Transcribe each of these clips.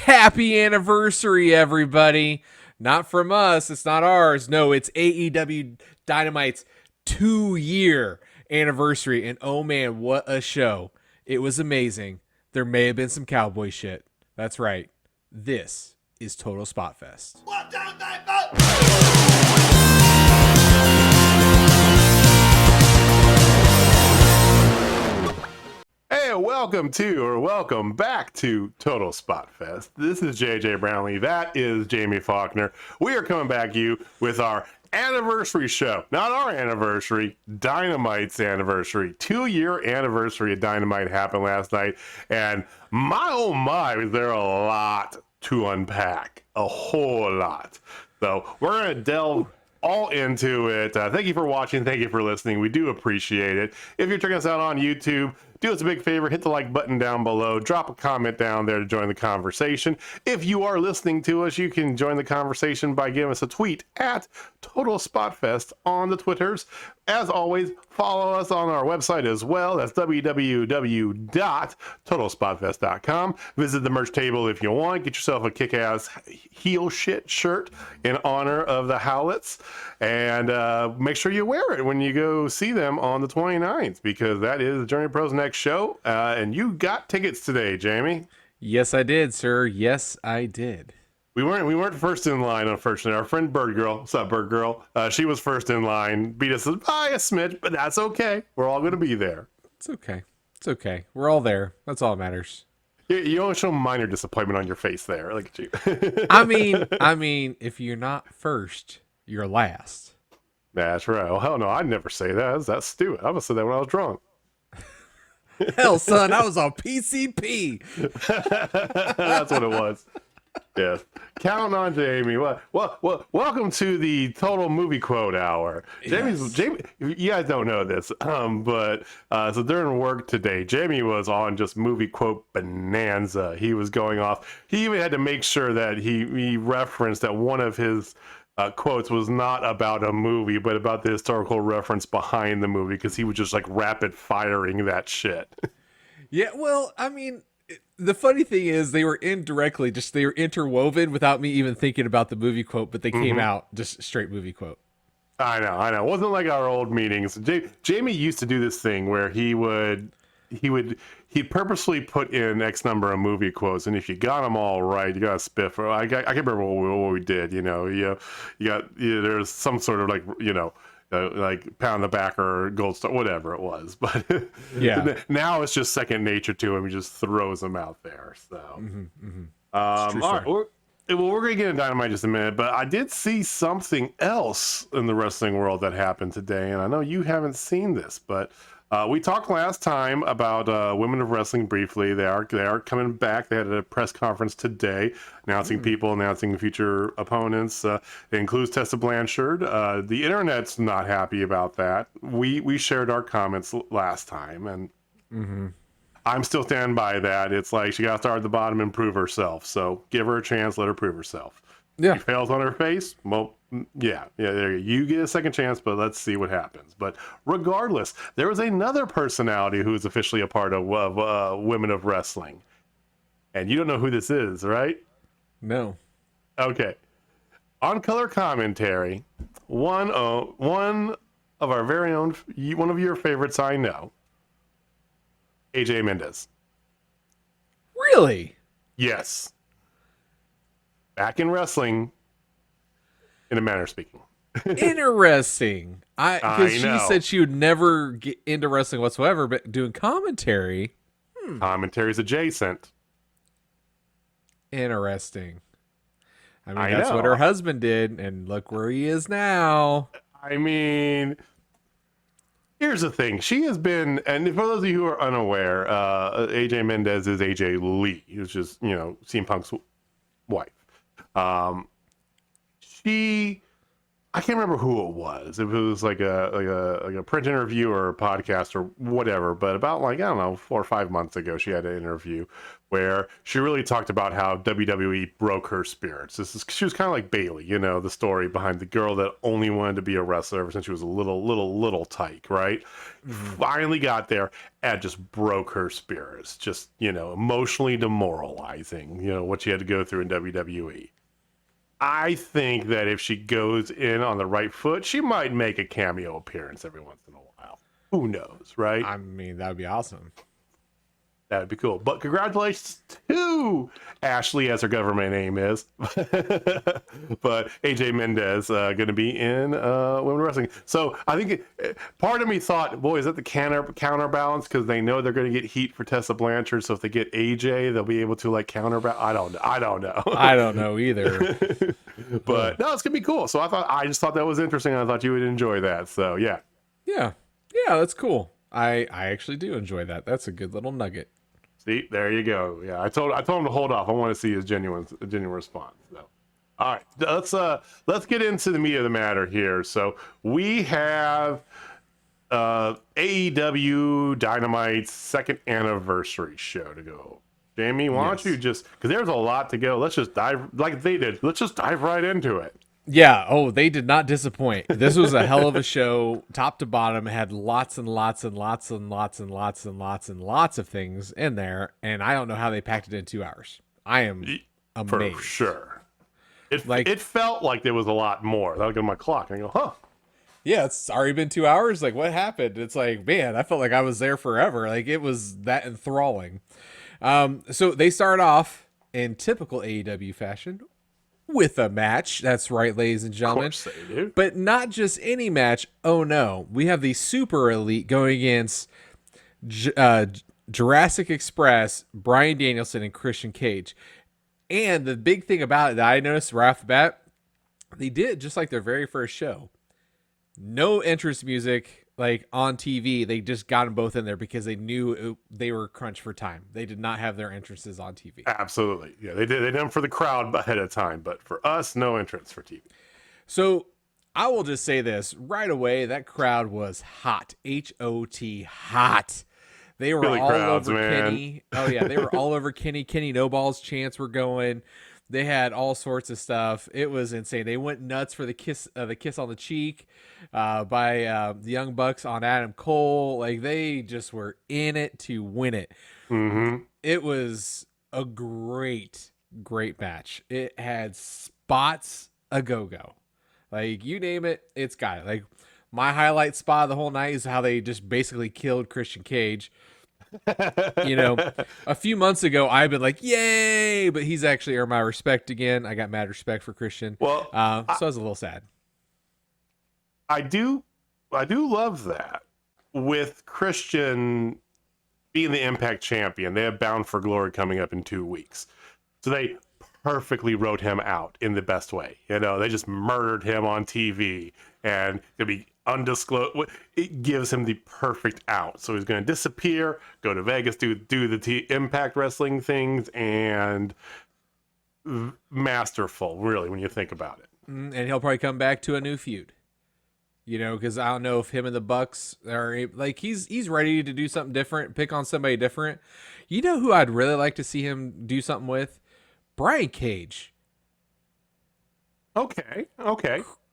Happy anniversary, everybody. Not from us. It's not ours. No, it's AEW Dynamite's 2-year anniversary. And oh man, what a show. It was amazing. There may have been some cowboy shit. That's right. This is Total Spotfest. 1, 2, 3, 4. Hey, welcome back to Total Spotfest. This is JJ Brownlee. That is Jamie Faulkner. We are coming back to you with our anniversary show. Not our anniversary, Dynamite's anniversary. 2-year anniversary of Dynamite happened last night. And my oh my, was there a lot to unpack. A whole lot. So we're going to delve all into it. Thank you for watching. Thank you for listening. We do appreciate it. If you're checking us out on YouTube, do us a big favor, hit the like button down below, drop a comment down there to join the conversation. If you are listening to us, you can join the conversation by giving us a tweet at Total Spotfest on the Twitters. As always, follow us on our website as well. That's www.totalspotfest.com. Visit the merch table if you want. Get yourself a kick-ass heel shit shirt in honor of the Howlets. And make sure you wear it when you go see them on the 29th, because that is Journey Pro's next show. And you got tickets today, Jamie. Yes, I did, sir. Yes, I did. We weren't first in line, unfortunately. Our friend Bird Girl, what's up, Bird Girl? She was first in line, beat us by a smidge, but that's okay. We're all going to be there. It's okay. It's okay. We're all there. That's all that matters. You only show minor disappointment on your face there. Look at you. I mean, if you're not first, you're last. That's right. Oh, hell no, I'd never say that. That's stupid. I would have said that when I was drunk. Hell, son, I was on PCP. That's what it was. Yes. Counting on Jamie. Welcome to the Total Movie Quote Hour. Yes. Jamie, you guys don't know this, but so during work today, Jamie was on just movie quote bonanza. He was going off. He even had to make sure that he referenced that one of his quotes was not about a movie, but about the historical reference behind the movie, because he was just like rapid firing that shit. Yeah, well, I mean, the funny thing is they were interwoven without me even thinking about the movie quote, but they came out just straight movie quote. I know. It wasn't like our old meetings. Jamie used to do this thing where he'd purposely put in X number of movie quotes, and if you got them all right, you got a spiff. I can't remember what we did. There's some sort of like pound the back or gold star, whatever it was. But yeah, now it's just second nature to him. He just throws them out there. So, all right. We're going to get into Dynamite in just a minute, but I did see something else in the wrestling world that happened today, and I know you haven't seen this, but we talked last time about Women of Wrestling briefly. They are coming back. They had a press conference today announcing future opponents. It includes Tessa Blanchard. The internet's not happy about that. We shared our comments last time, and I'm still standing by that. It's like she got to start at the bottom and prove herself. So give her a chance, let her prove herself. Yeah. She fails on her face. Well, yeah. There you get a second chance, but let's see what happens. But regardless, there was another personality who is officially a part of Women of Wrestling, and you don't know who this is, right? No. Okay. On color commentary, one of our very own, one of your favorites, I know, AJ Mendez. Really? Yes. Back in wrestling, in a manner of speaking. Interesting. Because she know. said she would never get into wrestling whatsoever, but doing commentary. Commentary's adjacent. Interesting. I mean, that's what her husband did, and look where he is now. I mean, here's the thing. She has been, and for those of you who are unaware, AJ Mendez is AJ Lee, who's just, CM Punk's wife. She I can't remember who it was. If it was like a print interview or a podcast or whatever. But about like, I don't know, 4 or 5 months ago, she had an interview where she really talked about how WWE broke her spirits. She was kind of like Bailey, you know, the story behind the girl that only wanted to be a wrestler ever since she was a little tyke, right? Finally got there and just broke her spirits. Just, you know, emotionally demoralizing, you know, what she had to go through in WWE. I think that if she goes in on the right foot, she might make a cameo appearance every once in a while. Who knows, right? I mean, that would be awesome. That'd be cool. But congratulations to Ashley, as her government name is. But AJ Mendez going to be in women wrestling. So I think part of me thought, boy, is that the counterbalance? Because they know they're going to get heat for Tessa Blanchard. So if they get AJ, they'll be able to like counterbalance. I don't know. I don't know either. But no, it's going to be cool. So I just thought that was interesting. I thought you would enjoy that. So yeah. Yeah, that's cool. I actually do enjoy that. That's a good little nugget. See, there you go. Yeah, I told him to hold off. I want to see his genuine response. So, all right, let's get into the meat of the matter here. So we have AEW Dynamite's 2nd anniversary show to go. Jamie, why don't you just, because there's a lot to go. Let's just dive like they did. Let's just dive right into it. Yeah. Oh, they did not disappoint. This was a hell of a show, top to bottom. It had lots and lots and lots and lots and lots and lots and lots of things in there, and I don't know how they packed it in 2 hours. I am amazed. For sure. It felt like there was a lot more. I look at my clock and I go, huh? Yeah, it's already been 2 hours. Like, what happened? It's like, man, I felt like I was there forever. Like, it was that enthralling. So they start off in typical AEW fashion with a match. That's right, ladies and gentlemen. Of course they do. But not just any match. Oh no, we have the Super Elite going against Jurassic Express, Bryan Danielson, and Christian Cage. And the big thing about it that I noticed right off the bat, they did just like their very first show. No entrance music like on TV. They just got them both in there because they knew they were crunched for time. They did not have their entrances on TV. Absolutely. Yeah, they did them for the crowd ahead of time, but for us, no entrance for TV. So I will just say this right away. That crowd was hot. H-O-T, hot. They were Philly all crowds, over man. Kenny. Oh yeah, they were all over Kenny. Kenny No Balls chants were going. They had all sorts of stuff. It was insane. They went nuts for the kiss on the cheek by the Young Bucks on Adam Cole. Like, they just were in it to win it. Mm-hmm. It was a great match. It had spots a go-go. Like, you name it, it's got it. Like, my highlight spot of the whole night is how they just basically killed Christian Cage. You know, a few months ago, I've been like, yay, but he's actually earned my respect again. I got mad respect for Christian. Well, so I was a little sad. I do love that. With Christian being the Impact champion, they have Bound for Glory coming up in 2 weeks. So they perfectly wrote him out in the best way. You know, they just murdered him on TV, and it'll be undisclosed. It gives him the perfect out. So he's going to disappear, go to Vegas, do the Impact Wrestling things, and masterful, really, when you think about it. And he'll probably come back to a new feud. You know, because I don't know if him and the Bucks are like, he's ready to do something different, pick on somebody different. You know who I'd really like to see him do something with? Brian Cage. Okay.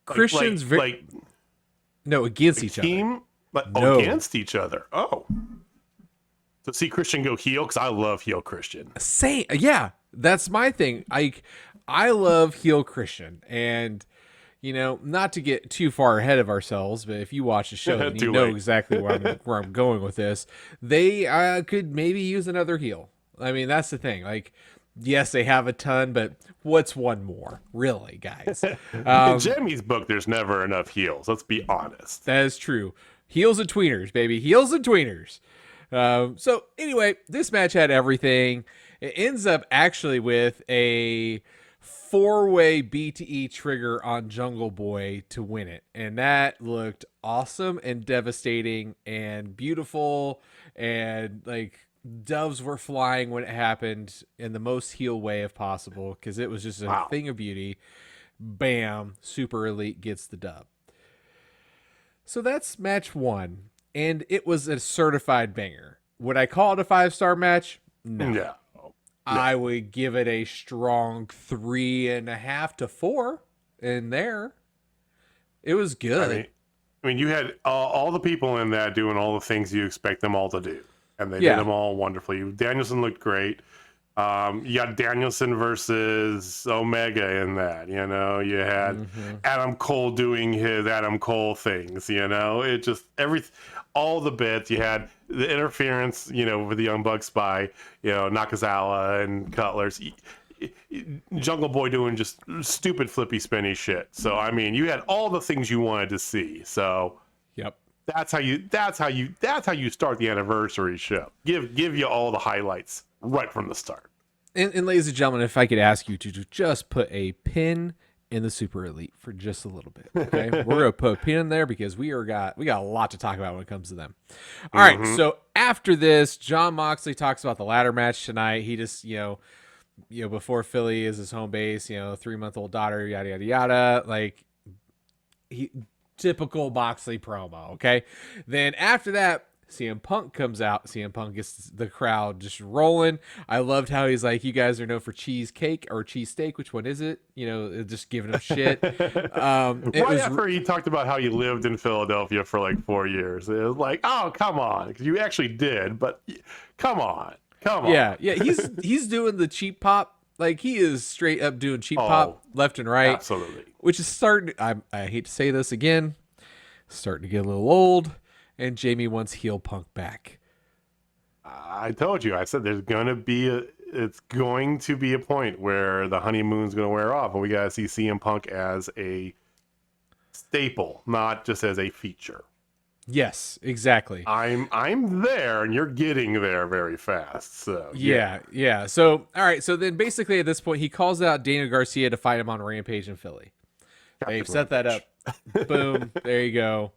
Christian's no, against each team, other. No. Against each other. Oh. So see Christian go heel, because I love heel Christian. Yeah, that's my thing. I love heel Christian, and you know, not to get too far ahead of ourselves, but if you watch the show, then you know exactly where I'm going with this. They could maybe use another heel. I mean, that's the thing. Like, yes, they have a ton, but what's one more, really, guys? In Jamie's book, there's never enough heels. Let's be honest. That is true. Heels and tweeners, baby. Heels and tweeners. So anyway, this match had everything. It ends up actually with a 4-way BTE trigger on Jungle Boy to win it. And that looked awesome and devastating and beautiful. And like, doves were flying when it happened in the most heel way of possible, because it was just a thing of beauty. Bam, Super Elite gets the dub. So that's match 1, and it was a certified banger. Would I call it a 5-star match? No. Yeah. I would give it a strong 3.5 to 4 in there. It was good. I mean, you had all the people in that doing all the things you expect them all to do, and they did them all wonderfully. Danielson looked great. You got Danielson versus Omega in that. You know, you had Adam Cole doing his Adam Cole things. You know, it just all the bits. You had the interference. You know, with the Young Bucks by Nakazawa and Cutlers. Jungle Boy doing just stupid flippy spinny shit. So I mean, you had all the things you wanted to see. So yep, that's how you start the anniversary show. Give you all the highlights right from the start. And ladies and gentlemen, if I could ask you to just put a pin in the Super Elite for just a little bit, okay? We're gonna put a pin in there because we got a lot to talk about when it comes to them. All right, so after this, Jon Moxley talks about the ladder match tonight. He just before Philly is his home base, 3-month-old daughter, yada yada yada, like typical Moxley promo, okay? Then after that, CM Punk comes out. CM Punk gets the crowd just rolling. I loved how he's like, you guys are known for cheesecake or cheesesteak. Which one is it? Just giving him shit. After he talked about how he lived in Philadelphia for like 4 years, it was like, oh, come on. Because you actually did, but come on. Yeah. He's doing the cheap pop. Like, he is straight up doing cheap pop left and right. Absolutely. Which is starting, I hate to say this again, starting to get a little old. And Jamie wants heel Punk back. I told you. I said it's going to be a point where the honeymoon's going to wear off, and we got to see CM Punk as a staple, not just as a feature. Yes, exactly. I'm there, and you're getting there very fast. So yeah. So all right. So then basically at this point, he calls out Daniel Garcia to fight him on Rampage in Philly. They've set that up. Boom. There you go.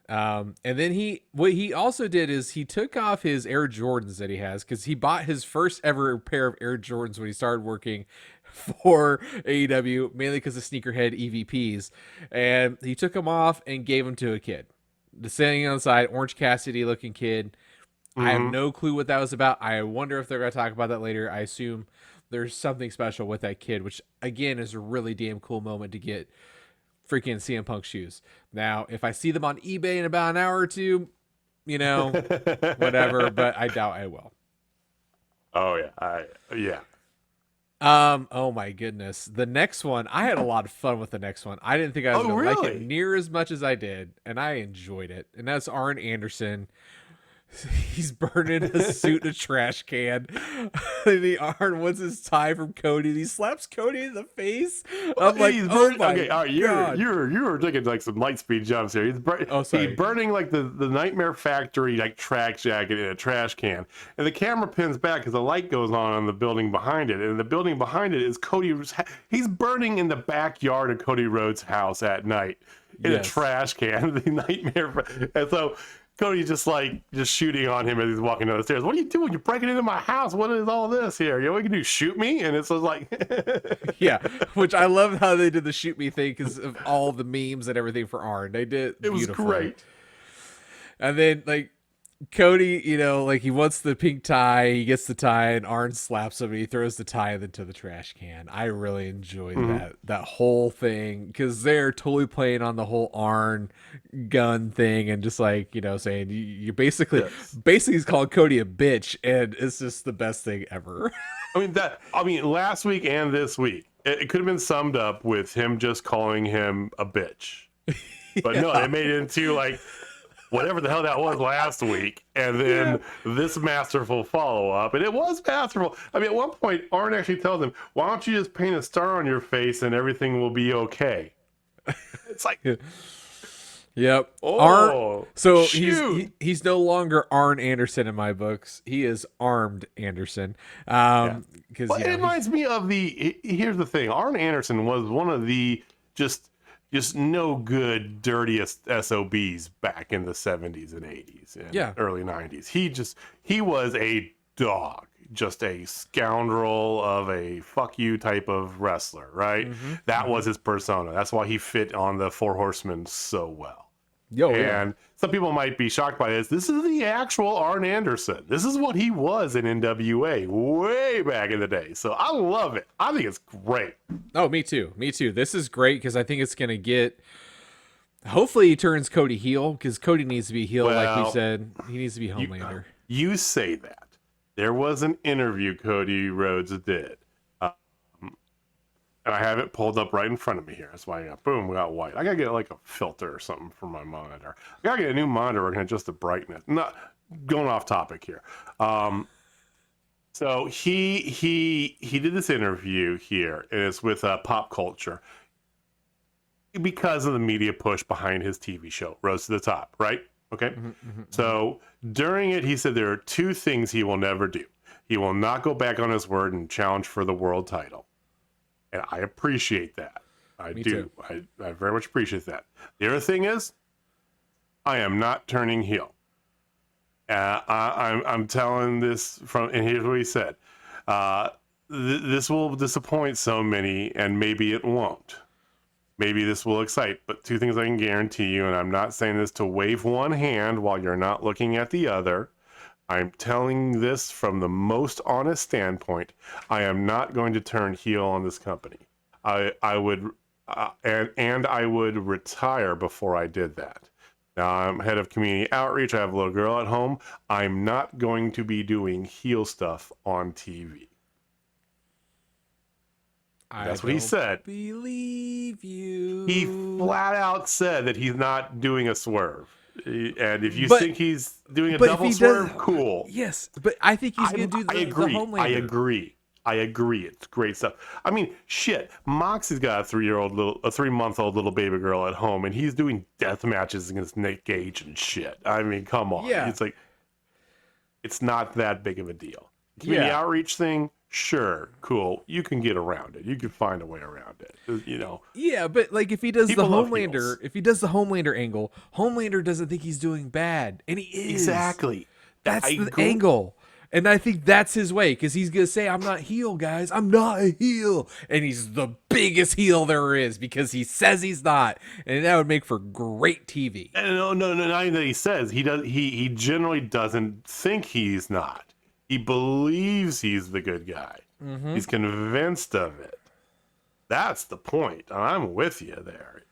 And then what he also did is he took off his Air Jordans that he has, because he bought his first ever pair of Air Jordans when he started working for AEW, mainly because of sneakerhead EVPs, and he took them off and gave them to a kid. The standing on the side, Orange Cassidy looking kid. I have no clue what that was about. I wonder if they're going to talk about that later. I assume there's something special with that kid, which again is a really damn cool moment to get freaking CM Punk shoes. Now, if I see them on eBay in about an hour or two, whatever, but I doubt I will. Oh yeah. Oh my goodness. The next one, I had a lot of fun with the next one. I didn't think I was going to like it near as much as I did, and I enjoyed it. And that's Arn Anderson. He's burning a suit in a trash can. The Arn wants his tie from Cody, and he slaps Cody in the face. I'm like, oh my okay, all right, God. you were taking like some light speed jumps here. He's burning like the Nightmare Factory like track jacket in a trash can, and the camera pins back because the light goes on the building behind it, and the building behind it is Cody. He's burning in the backyard of Cody Rhodes' house at night in a trash can. The Nightmare, and so Cody's just shooting on him as he's walking down the stairs. What are you doing? You're breaking into my house. What is all this here? What you can do? Shoot me? And it's like, yeah. Which I love how they did the shoot me thing because of all the memes and everything for Arn. They did. It was great. And then Cody, he wants the pink tie. He gets the tie, and Arn slaps him. And he throws the tie into the trash can. I really enjoyed that whole thing because they're totally playing on the whole Arn gun thing and just saying you basically he's calling Cody a bitch, and it's just the best thing ever. I mean, last week and this week, it could have been summed up with him just calling him a bitch, but no, they made it into whatever the hell that was last week, and then this masterful follow-up, and it was masterful. I mean, at one point, Arn actually tells him, why don't you just paint a star on your face and everything will be okay? It's like... Yep. Oh, so he's no longer Arn Anderson in my books. He is Armed Anderson. Because it reminds me of here's the thing. Arn Anderson was one of the just no good, dirtiest SOBs back in the 70s and 80s and early 90s. He was a dog. just a scoundrel of a fuck you type of wrestler, right? That was his persona. That's why he fit on the Four Horsemen so well. And some people might be shocked by this. This is the actual Arn Anderson. This is what he was in NWA way back in the day. So I love it. I think it's great. Oh, me too. Me too. This is great because I think it's going to get. Hopefully, he turns Cody heel because Cody needs to be heel, like we said. He needs to be Homelander. You say that. There was an interview Cody Rhodes did. And I have it pulled up right in front of me here. That's why I got, boom, we got white. I got to get like a filter or something for my monitor. I got to get a new monitor working at just the brightness. Not going off topic here. So he did this interview here, and it's with Pop Culture because of the media push behind his TV show, Rose to the Top, right? Okay. So during it, he said there are two things he will never do. He will not go back on his word and challenge for the world title. And I appreciate that. I do. I very much appreciate that. The other thing is, I am not turning heel. I'm telling this from, and here's what he said. This will disappoint so many, and maybe it won't. Maybe this will excite, but two things I can guarantee you, and I'm not saying this to wave one hand while you're not looking at the other. I'm telling this from the most honest standpoint. I am not going to turn heel on this company. I would retire before I did that. Now I'm head of community outreach. I have a little girl at home. I'm not going to be doing heel stuff on TV. That's what he said. Believe you. He flat out said that he's not doing a swerve. And if you think he's doing a double swerve, cool. Yes, but I think he's going to do the Homelander. I agree. It's great stuff. I mean, shit. Moxie's got a 3-month-old little baby girl at home, and he's doing death matches against Nick Gage and shit. I mean, come on. Yeah. It's like, it's not that big of a deal. Community outreach thing, sure, cool. You can get around it. You can find a way around it. You know. Yeah, but like if he does People the love Homelander, if he does the Homelander angle, Homelander doesn't think he's doing bad, and he is. Exactly. That's the angle. And I think that's his way, because he's going to say, I'm not heel, guys. I'm not a heel. And he's the biggest heel there is because he says he's not. And that would make for great TV. No, not even that he says. He generally doesn't think he's not. He believes he's the good guy. He's convinced of it. That's the point. I'm with you there.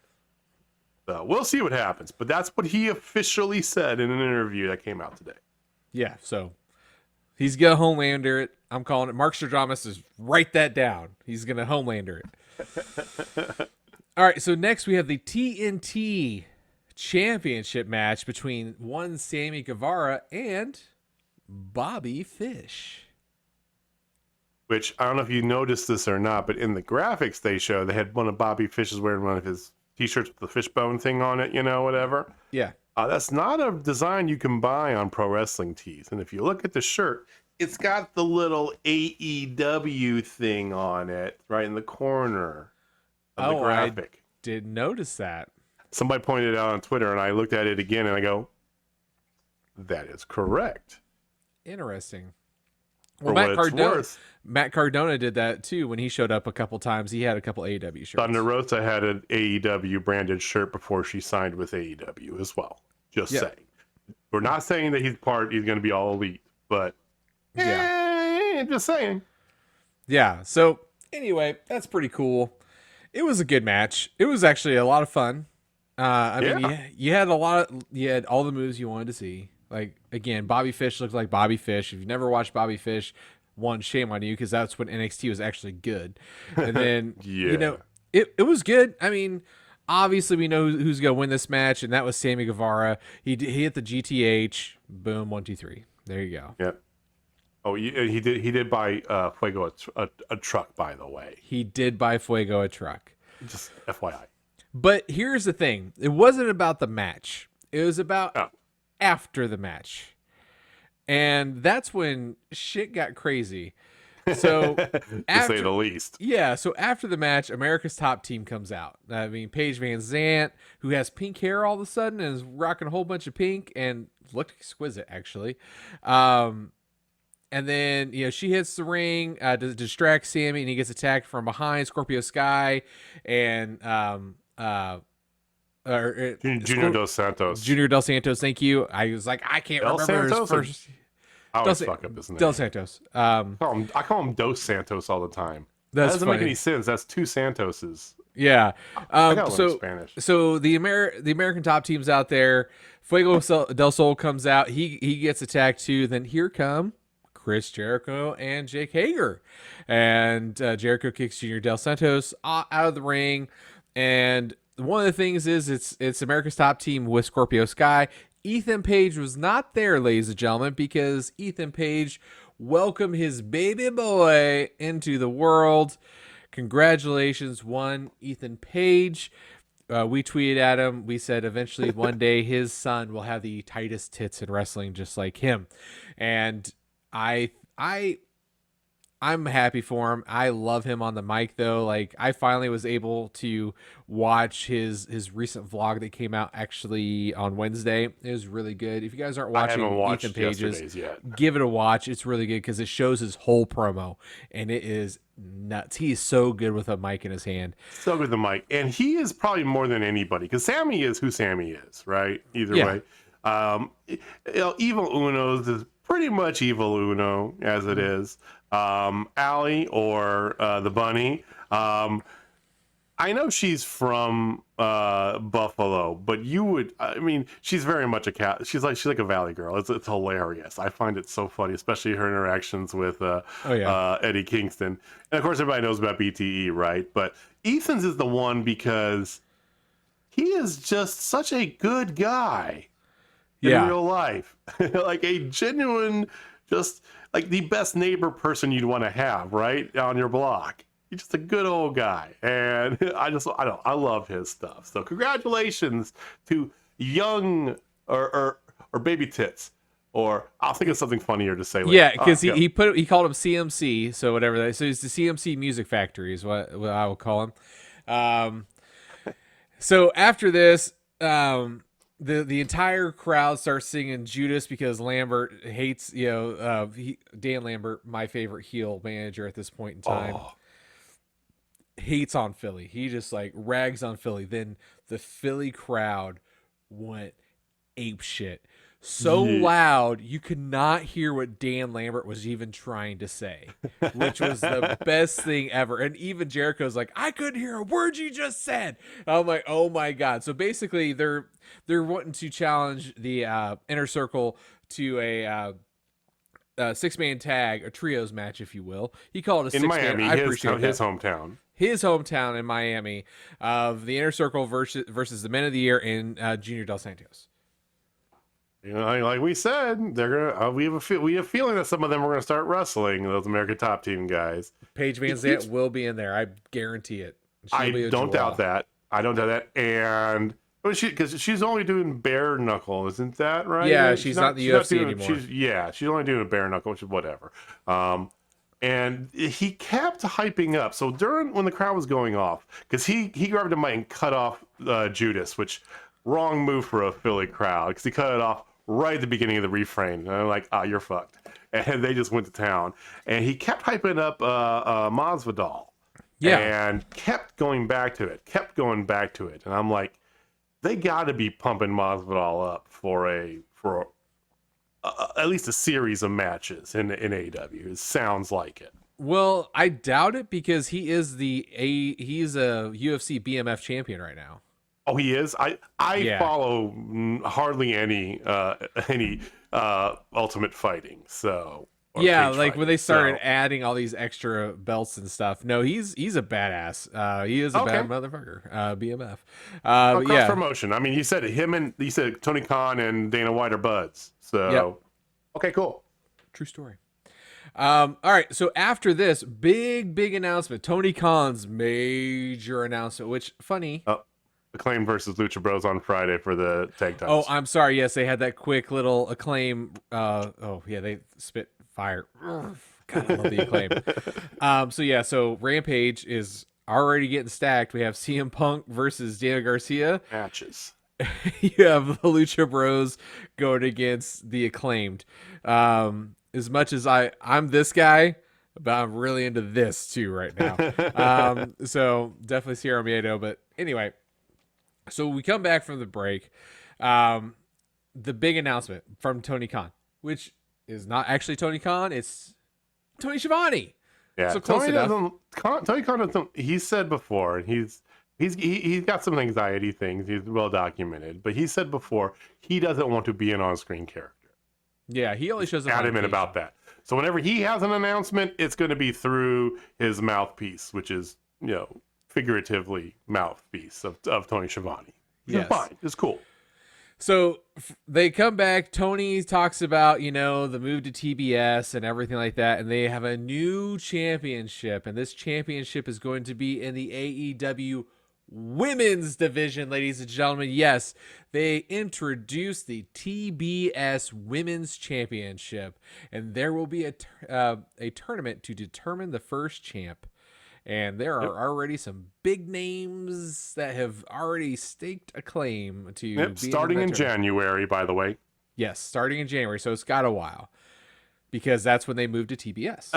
So we'll see what happens. But that's what he officially said in an interview that came out today. Yeah, so he's going to Homelander it. I'm calling it. Mark Stradamus is write that down. He's going to Homelander it. All right, so next we have the TNT Championship match between one Sammy Guevara and Bobby Fish. Which, I don't know if you noticed this or not, but in the graphics they show, they had one of Bobby Fish's wearing one of his t-shirts with the fishbone thing on it, whatever. Yeah. That's not a design you can buy on pro wrestling tees. And if you look at the shirt, it's got the little AEW thing on it right in the corner of the graphic. I did notice that. Somebody pointed it out on Twitter, and I looked at it again, and I go, that is correct. Interesting. Well, Matt Cardona did that too when he showed up a couple times. He had a couple AEW shirts. Thunder Rosa had an AEW branded shirt before she signed with AEW as well. Just saying. We're not saying that he's going to be all elite, but just saying. Yeah. So anyway, that's pretty cool. It was a good match. It was actually a lot of fun. I mean, you had all the moves you wanted to see. Like, again, Bobby Fish looked like Bobby Fish. If you've never watched Bobby Fish, one, shame on you, because that's when NXT was actually good. And then, it was good. I mean, obviously we know who's going to win this match, and that was Sammy Guevara. He hit the GTH. Boom, 1, 2, 3. There you go. Yep. Oh, he did buy Fuego a truck, by the way. He did buy Fuego a truck. Just FYI. But here's the thing. It wasn't about the match. It was about after the match. And that's when shit got crazy. So to say the least. Yeah, so after the match, America's Top Team comes out. I mean, Paige Van Zant, who has pink hair all of a sudden and is rocking a whole bunch of pink and looked exquisite, actually. And then, she hits the ring to distract Sammy, and he gets attacked from behind. Scorpio Sky and Junior Dos Santos. Junior Del Santos. Thank you. I was like, I can't Del remember Santos his first. I always fuck up his name. Del Santos. I call him Dos Santos all the time. That doesn't make any sense. That's two Santoses. Yeah. I gotta learn Spanish. So the American top team's out there. Fuego del Sol comes out. He gets attacked too. Then here come Chris Jericho and Jake Hager, and Jericho kicks Junior Del Santos out of the ring. And one of the things is it's America's top team with Scorpio Sky. Ethan Page was not there, ladies and gentlemen, because Ethan Page welcomed his baby boy into the world. Congratulations, one Ethan Page. We tweeted at him. We said eventually one day his son will have the tightest tits in wrestling, just like him. And I'm happy for him. I love him on the mic, though. Like, I finally was able to watch his recent vlog that came out actually on Wednesday. It was really good. If you guys aren't watching Ethan Page's, give it a watch. It's really good because it shows his whole promo, and it is nuts. He is so good with a mic in his hand. So good with the mic. And he is probably more than anybody, because Sammy is who Sammy is, right? Either way. Evil Uno's is pretty much Evil Uno as it is. Allie or the bunny. I know she's from Buffalo, but she's very much a cat. She's like a Valley girl. It's hilarious. I find it so funny, especially her interactions with Eddie Kingston. And of course, everybody knows about BTE, right? But Ethan's is the one because he is just such a good guy in real life. Like a genuine, just like the best neighbor person you'd want to have right on your block. He's just a good old guy, and I love his stuff. So congratulations to young or baby tits, or I'll think of something funnier to say later. Yeah, because he called him CMC, so whatever that. So it's the CMC Music Factory is what I will call him. So after this, the entire crowd starts singing Judas because Lambert hates, Dan Lambert, my favorite heel manager at this point in time, hates on Philly. He just like rags on Philly. Then the Philly crowd went ape shit. So loud you could not hear what Dan Lambert was even trying to say, which was the best thing ever. And even Jericho's like, I couldn't hear a word you just said. I'm like, oh my God. So basically they're wanting to challenge the Inner Circle to a 6-man tag, a trios match, if you will. He called it a 6-man. In Miami, his hometown. His hometown in Miami, of the Inner Circle versus the Men of the Year and Junior Del Santos. Like we said, they're gonna. We have a feeling that some of them are gonna start wrestling. Those American Top Team guys. Paige Van Zant will be in there. I guarantee it. I don't doubt that. And because she's only doing bare knuckle, isn't that right? Yeah, she's not in the UFC anymore. She's only doing a bare knuckle, which is whatever. And he kept hyping up. So when the crowd was going off, because he grabbed a mic and cut off Judas, which wrong move for a Philly crowd, because he cut it off right at the beginning of the refrain. And I'm like, you're fucked. And they just went to town. And he kept hyping up Masvidal. Yeah. And kept going back to it. And I'm like, they got to be pumping Masvidal up for at least a series of matches in AEW. It sounds like it. Well, I doubt it, because he's a UFC BMF champion right now. Oh, he is. I follow hardly any Ultimate Fighting. So like when they started adding all these extra belts and stuff. No, he's a badass. He is a bad motherfucker. BMF. Cross promotion. I mean, you said Tony Khan and Dana White are buds. So okay, cool. True story. All right, so after this big announcement, Tony Khan's major announcement, which funny. Acclaim versus Lucha Bros on Friday for the tag titles. Oh, I'm sorry. Yes, they had that quick little Acclaim. They spit fire. God, I love the Acclaim. So Rampage is already getting stacked. We have CM Punk versus Daniel Garcia. Matches. You have the Lucha Bros going against the Acclaimed. as much as I'm this guy, but I'm really into this too right now. So definitely Sierra Miedo. But anyway, so we come back from the break. The big announcement from Tony Khan, which is not actually Tony Khan, it's Tony Schiavone. Yeah, so close Tony enough. Tony Khan doesn't. He said before, and he's got some anxiety things. He's well documented, but he said before he doesn't want to be an on-screen character. Yeah, he only shows up. Adamant about that. So whenever he has an announcement, it's going to be through his mouthpiece, which is figuratively mouthpiece of Tony Schiavone. Yes. It's fine. It's cool. So they come back. Tony talks about, the move to TBS and everything like that. And they have a new championship. And this championship is going to be in the AEW women's division, ladies and gentlemen. Yes, they introduced the TBS women's championship. And there will be a tournament to determine the first champ. And there are already some big names that have already staked a claim to be starting in January, by the way. Yes, starting in January. So it's got a while because that's when they moved to TBS.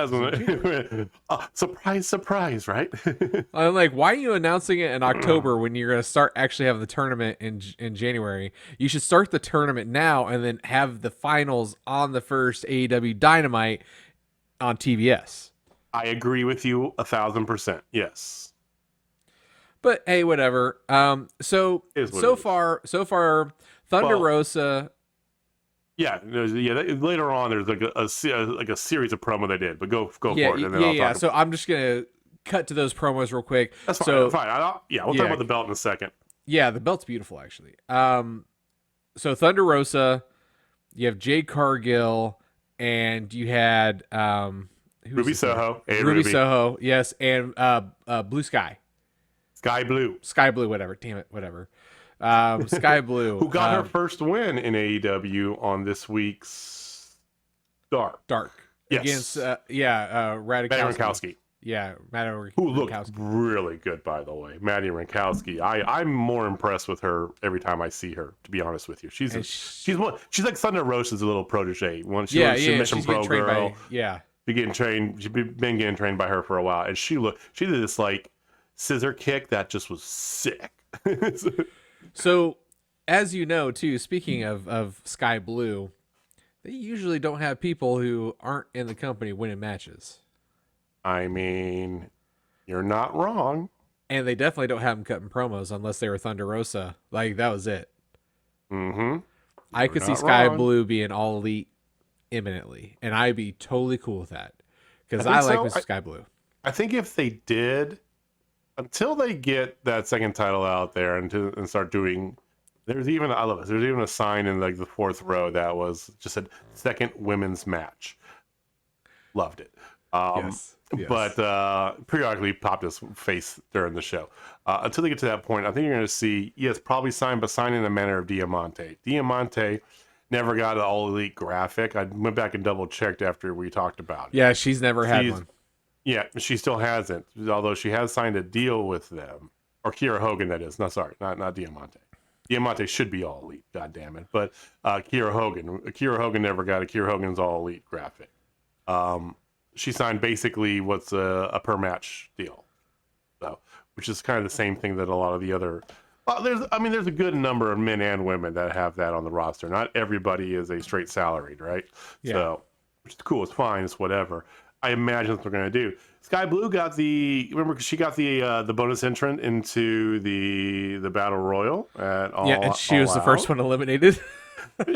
Surprise, right? I'm like, why are you announcing it in October when you're going to start actually have the tournament in January? You should start the tournament now and then have the finals on the first AEW Dynamite on TBS. I agree with you 1,000%. Yes. But hey, whatever. So far, Thunder Rosa. Yeah, later on, there's like a series of promo they did, but go for it. And then yeah. So I'm just gonna cut to those promos real quick. That's fine. So, fine. We'll talk about the belt in a second. Yeah, the belt's beautiful, actually. So Thunder Rosa, you have Jade Cargill, and you had Ruby Soho. Ruby Soho, yes, and Blue Sky. Sky Blue, whatever. Damn it, whatever. Sky Blue, who got her first win in AEW on this week's Dark. Against Yes. Radikowski. Yeah, Maddie Rankowski. Who looked really good, by the way. Maddie Rankowski. I'm more impressed with her every time I see her, to be honest with you. She's like Thunder Rosa's little protege. She's Mission Pro girl. She's been getting trained by her for a while, and she did this like scissor kick that just was sick. So, as you know, too, speaking of Sky Blue, they usually don't have people who aren't in the company winning matches. I mean, you're not wrong. And they definitely don't have them cutting promos unless they were Thunder Rosa. Like, that was it. Mm-hmm. I could see Sky Blue being all elite imminently, and I'd be totally cool with that because I like Mr. Sky Blue. I think if they did, until they get that second title out there and start doing, there's even a sign in like the fourth row that was just a second women's match. Loved it. Yes. But periodically popped his face during the show. Until they get to that point, I think you're going to see, yes, probably sign in the manner of Diamante. Diamante never got an all elite graphic. I went back and double checked after we talked about it. Yeah, she's never had one. Yeah, she still hasn't, although she has signed a deal with them. Or Kiera Hogan, that is. No, sorry, not Diamante. Diamante should be all elite, god damn it. But Kiera Hogan never got a Kiera Hogan's all elite graphic. She signed basically what's a per match deal, so which is kind of the same thing that a lot of the other. Well, there's a good number of men and women that have that on the roster. Not everybody is a straight salaried, right? Yeah. So, which is cool. It's fine. It's whatever. I imagine that's what they're going to do. Sky Blue got she got the bonus entrant into the Battle Royal at all. Yeah, and she was the first one eliminated.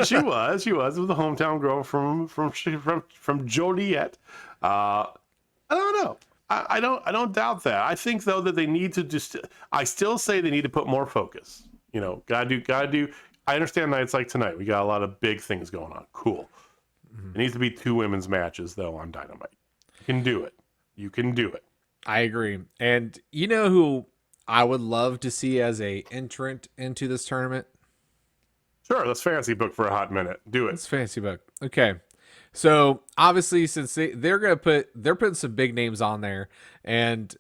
She was. It was a hometown girl from Joliet. I don't know. I don't doubt that. I think though that they need to I still say they need to put more focus. Gotta do. I understand nights like tonight. We got a lot of big things going on. Cool. Mm-hmm. It needs to be 2 women's matches though on Dynamite. You can do it. I agree. And you know who I would love to see as a entrant into this tournament? Sure, let's fancy book for a hot minute. Do it. Let's fancy book. Okay. So obviously, since they're putting some big names on there, and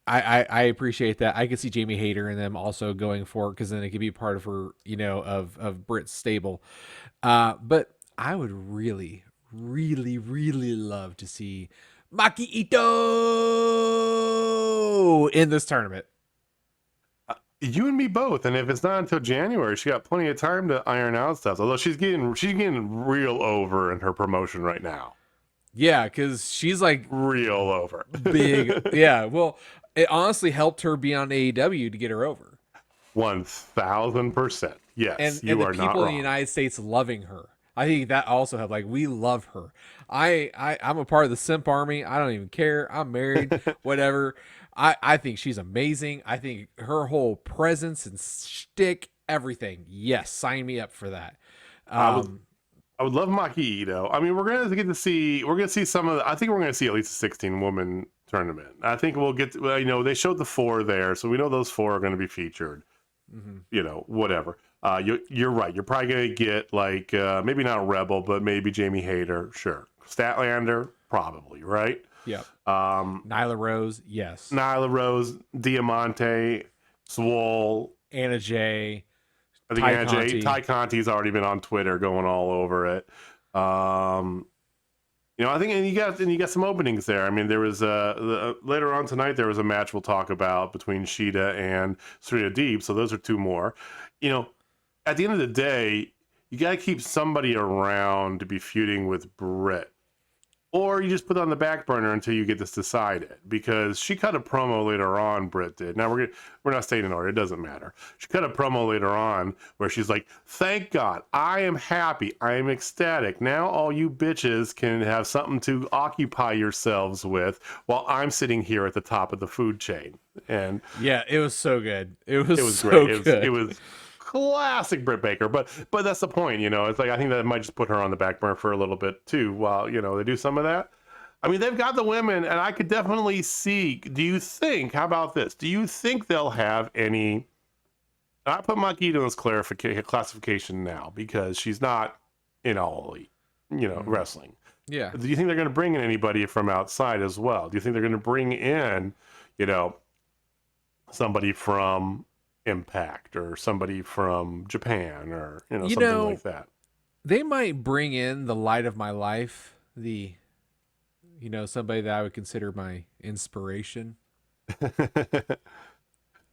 I appreciate that. I could see Jamie Hayter and them also going for it because then it could be part of her, of Britt's stable. But I would really, really, really love to see Maki Ito in this tournament. You and me both. And if it's not until January, she got plenty of time to iron out stuff. Although she's getting real over in her promotion right now. Yeah, because she's like Real over. big. Yeah, well, it honestly helped her be on AEW to get her over. 1000%. Yes, And you the are not people in wrong. the United States loving her. I think that also helped. Like, we love her. I'm a part of the simp army. I don't even care. I'm married, whatever. I think she's amazing. I think her whole presence and shtick, everything. Yes, sign me up for that. I would love Maki Ito. I mean, we're gonna see some of the, I think we're gonna see at least a 16 woman tournament. I think we'll get to, well, they showed the 4 there, so we know those 4 are going to be featured. Whatever. You're right. You're probably gonna get like maybe not Rebel, but maybe Jamie Hayter. Sure. Statlander, probably, right? Yep. Nyla Rose, yes. Nyla Rose, Diamante, Swole, Anna Jay. I think Ty Conti. Ty Conti's already been on Twitter going all over it. I think and you got some openings there. I mean, there was later on tonight there was a match we'll talk about between Shida and Serena Deeb. So those are 2 more. At the end of the day, you got to keep somebody around to be feuding with Britt. Or you just put it on the back burner until you get this decided, because she cut a promo later on. Britt did. Now we're not staying in order. It doesn't matter. She cut a promo later on where she's like, "Thank God, I am happy. I am ecstatic. Now all you bitches can have something to occupy yourselves with while I'm sitting here at the top of the food chain." And yeah, it was so good. It was so great. good. It was classic Britt Baker, but that's the point, It's like I think that might just put her on the back burner for a little bit too, while they do some of that. I mean, they've got the women, and I could definitely see. Do you think? How about this? Do you think they'll have any? I put Maki Ito in this classification now because she's not in all elite, wrestling. Yeah. Do you think they're going to bring in anybody from outside as well? Do you think they're going to bring in, somebody from Impact or somebody from Japan or something like that? They might bring in the light of my life, somebody that I would consider my inspiration.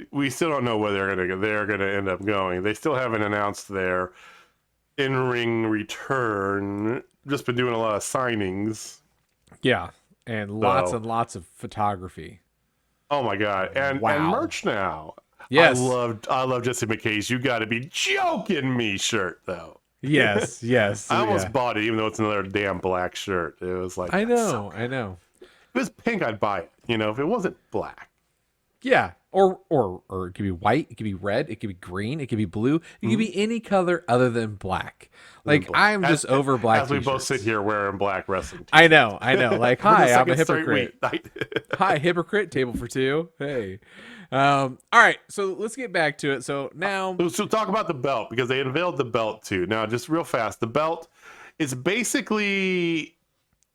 We still don't know where they're gonna end up going. They still haven't announced their in-ring return. Just been doing a lot of signings. Yeah, and lots and lots of photography. Oh my god, and merch now. Yes. I love Jesse McKay's "You Gotta Be Joking Me" shirt though. Yes. I almost bought it, even though it's another damn black shirt. It was like, I know. If it was pink, I'd buy it. If it wasn't black. Yeah, or it could be white, it could be red, it could be green, it could be blue, it could be any color other than black. Like, I'm just over black. As we both sit here wearing black wrestling t-shirts. I know. Like, hi, I'm a hypocrite. Week. Hi, hypocrite. Table for 2. Hey. All right, so let's get back to it. So now, so talk about the belt, because they unveiled the belt too. Now, just real fast, the belt is basically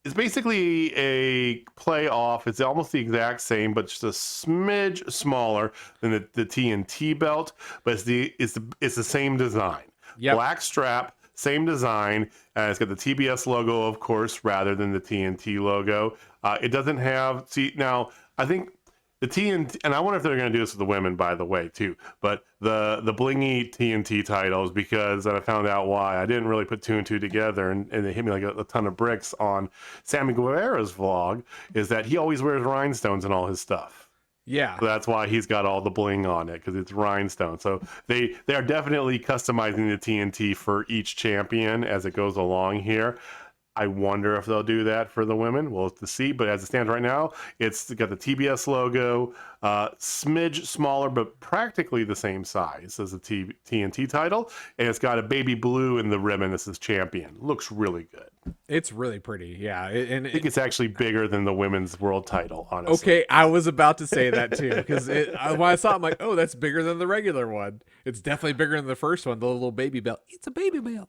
a playoff. It's almost the exact same, but just a smidge smaller than the TNT belt. But it's the same design. Yep. Black strap, same design. It's got the TBS logo, of course, rather than the TNT logo. It doesn't have. See, now I think the TNT, and I wonder if they're going to do this with the women, by the way, too. But the blingy TNT titles, because and I found out why. I didn't really put 2 and 2 together, and it hit me like a ton of bricks on Sammy Guevara's vlog, is that he always wears rhinestones in all his stuff. yeah, So that's why he's got all the bling on it, because it's rhinestone. So they are definitely customizing the TNT for each champion as it goes along here. I wonder if they'll do that for the women. We'll have to see. But as it stands right now, it's got the TBS logo, smidge smaller, but practically the same size as the TNT title. And it's got a baby blue in the ribbon. This is champion. Looks really good. it's really pretty. Yeah, I think it's actually bigger than the women's world title, honestly. okay. I was about to say that too, because when I saw it, I'm like, oh, that's bigger than the regular one. It's definitely bigger than the first one, the little baby belt. It's a baby belt.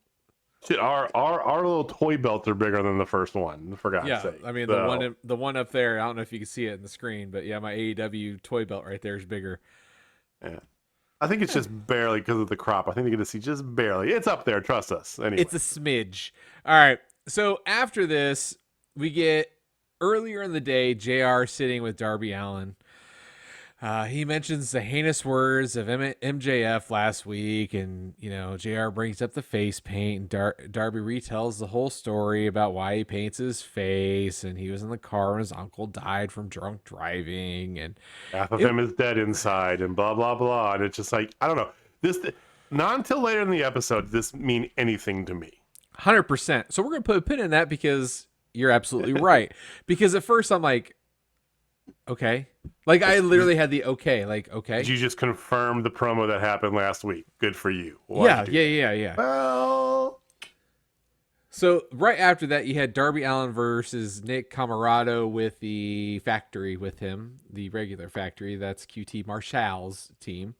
Shit, our little toy belts are bigger than the first one, for God's sake. I mean, So, the one up there, I don't know if you can see it in the screen, but yeah, my AEW toy belt right there is bigger. yeah. I think it's just barely because of the crop. I think they're going to see just barely. It's up there. Trust us. Anyway. It's a smidge. All right. So after this, we get earlier in the day, JR sitting with Darby Allin. He mentions the heinous words of MJF last week, and JR brings up the face paint, and Darby retells the whole story about why he paints his face, and he was in the car when his uncle died from drunk driving, and half of him is dead inside, and blah blah blah. And it's just like, I don't know. This not until later in the episode did this mean anything to me. 100%. So we're gonna put a pin in that because you're absolutely right. Because at first I'm like, okay. Like, I literally had the okay. Like, okay. Did you just confirm the promo that happened last week? Good for you. Yeah. Well, so right after that, you had Darby Allin versus Nick Camarado with the factory with him, the regular factory. That's QT Marshall's team.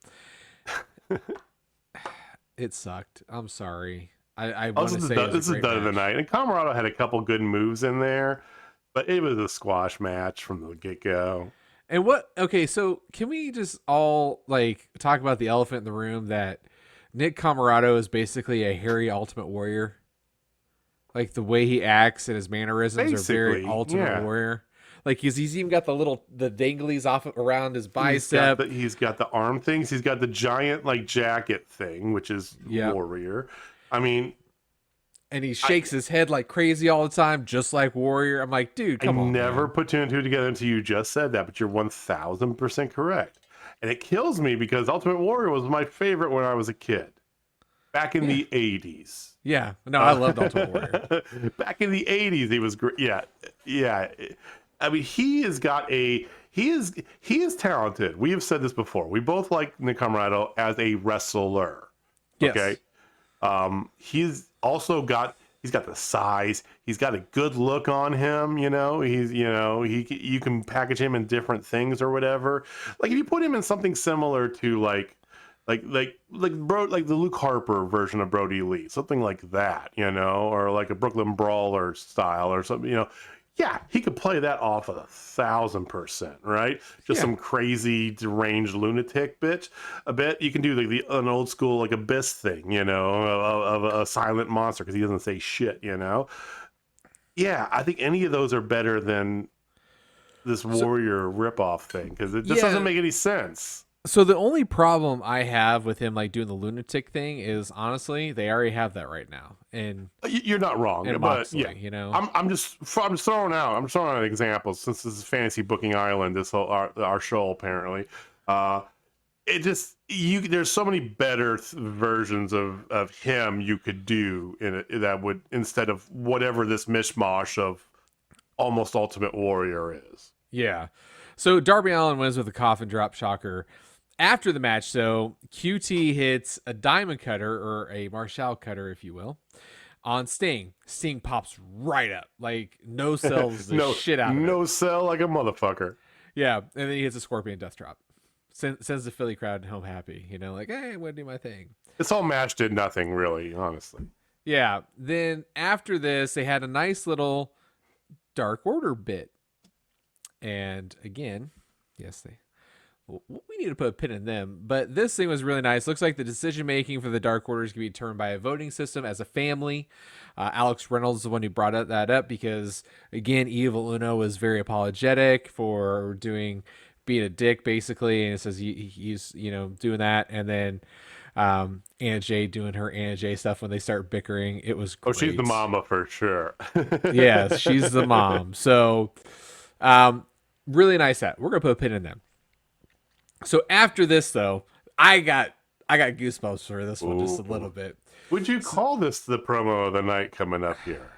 It sucked. I'm sorry. I want to say this is done of the night. And Camarado had a couple good moves in there, but it was a squash match from the get-go. And okay, so can we just all talk about the elephant in the room that Nick Camarado is basically a hairy Ultimate Warrior? Like, the way he acts and his mannerisms are very Ultimate Warrior. Like, he's even got the danglies off around his bicep. He's got the arm things. He's got the giant jacket thing, which is Warrior. I mean, and he shakes his head like crazy all the time, just like Warrior. I'm like, dude, come on. I never put two and two together until you just said that, but you're 1000% correct. And it kills me because Ultimate Warrior was my favorite when I was a kid, back in the 80s. Yeah, no, I loved Ultimate Warrior. Back in the 80s, he was great. Yeah. I mean, he is talented. We have said this before. We both like Nick Camarado as a wrestler. Yes. Okay. He's got the size. He's got a good look on him. You can package him in different things or whatever. Like, if you put him in something similar to like the Luke Harper version of Brody Lee, something like that, or like a Brooklyn Brawler style or something, yeah, he could play that off 1,000%, right? Just some crazy, deranged lunatic bitch. A bit. You can do an old school Abyss thing, of a silent monster because he doesn't say shit, Yeah, I think any of those are better than this Warrior ripoff thing because it just doesn't make any sense. So the only problem I have with him doing the lunatic thing is, honestly, they already have that right now. And you're not wrong, but Moxley, I'm just throwing out examples since this is Fantasy Booking Island. This whole our show apparently, there's so many better versions of him you could do that would, instead of whatever this mishmash of almost Ultimate Warrior is. Yeah. So Darby Allin wins with a coffin drop, shocker. After the match, though, QT hits a diamond cutter, or a Marshall cutter, if you will, on Sting. Sting pops right up. No sells the shit out of it. No sell like a motherfucker. Yeah, and then he hits a Scorpion Death Drop. Sends the Philly crowd home happy. Hey, I'm going to do my thing. This whole match did nothing, really, honestly. Yeah, then after this, they had a nice little Dark Order bit. And again, we need to put a pin in them, but this thing was really nice. Looks like the decision making for the Dark Order is going to be determined by a voting system as a family. Alex Reynolds is the one who brought that up because, again, Evil Uno was very apologetic for being a dick, basically, and it says he's doing that, and then Anna Jay doing her Anna Jay stuff when they start bickering. It was great. Oh, she's the mama for sure. Yes, she's the mom. So really nice set. We're gonna put a pin in them. So after this, though, I got goosebumps for this one just a little bit. Would you call this the promo of the night coming up here?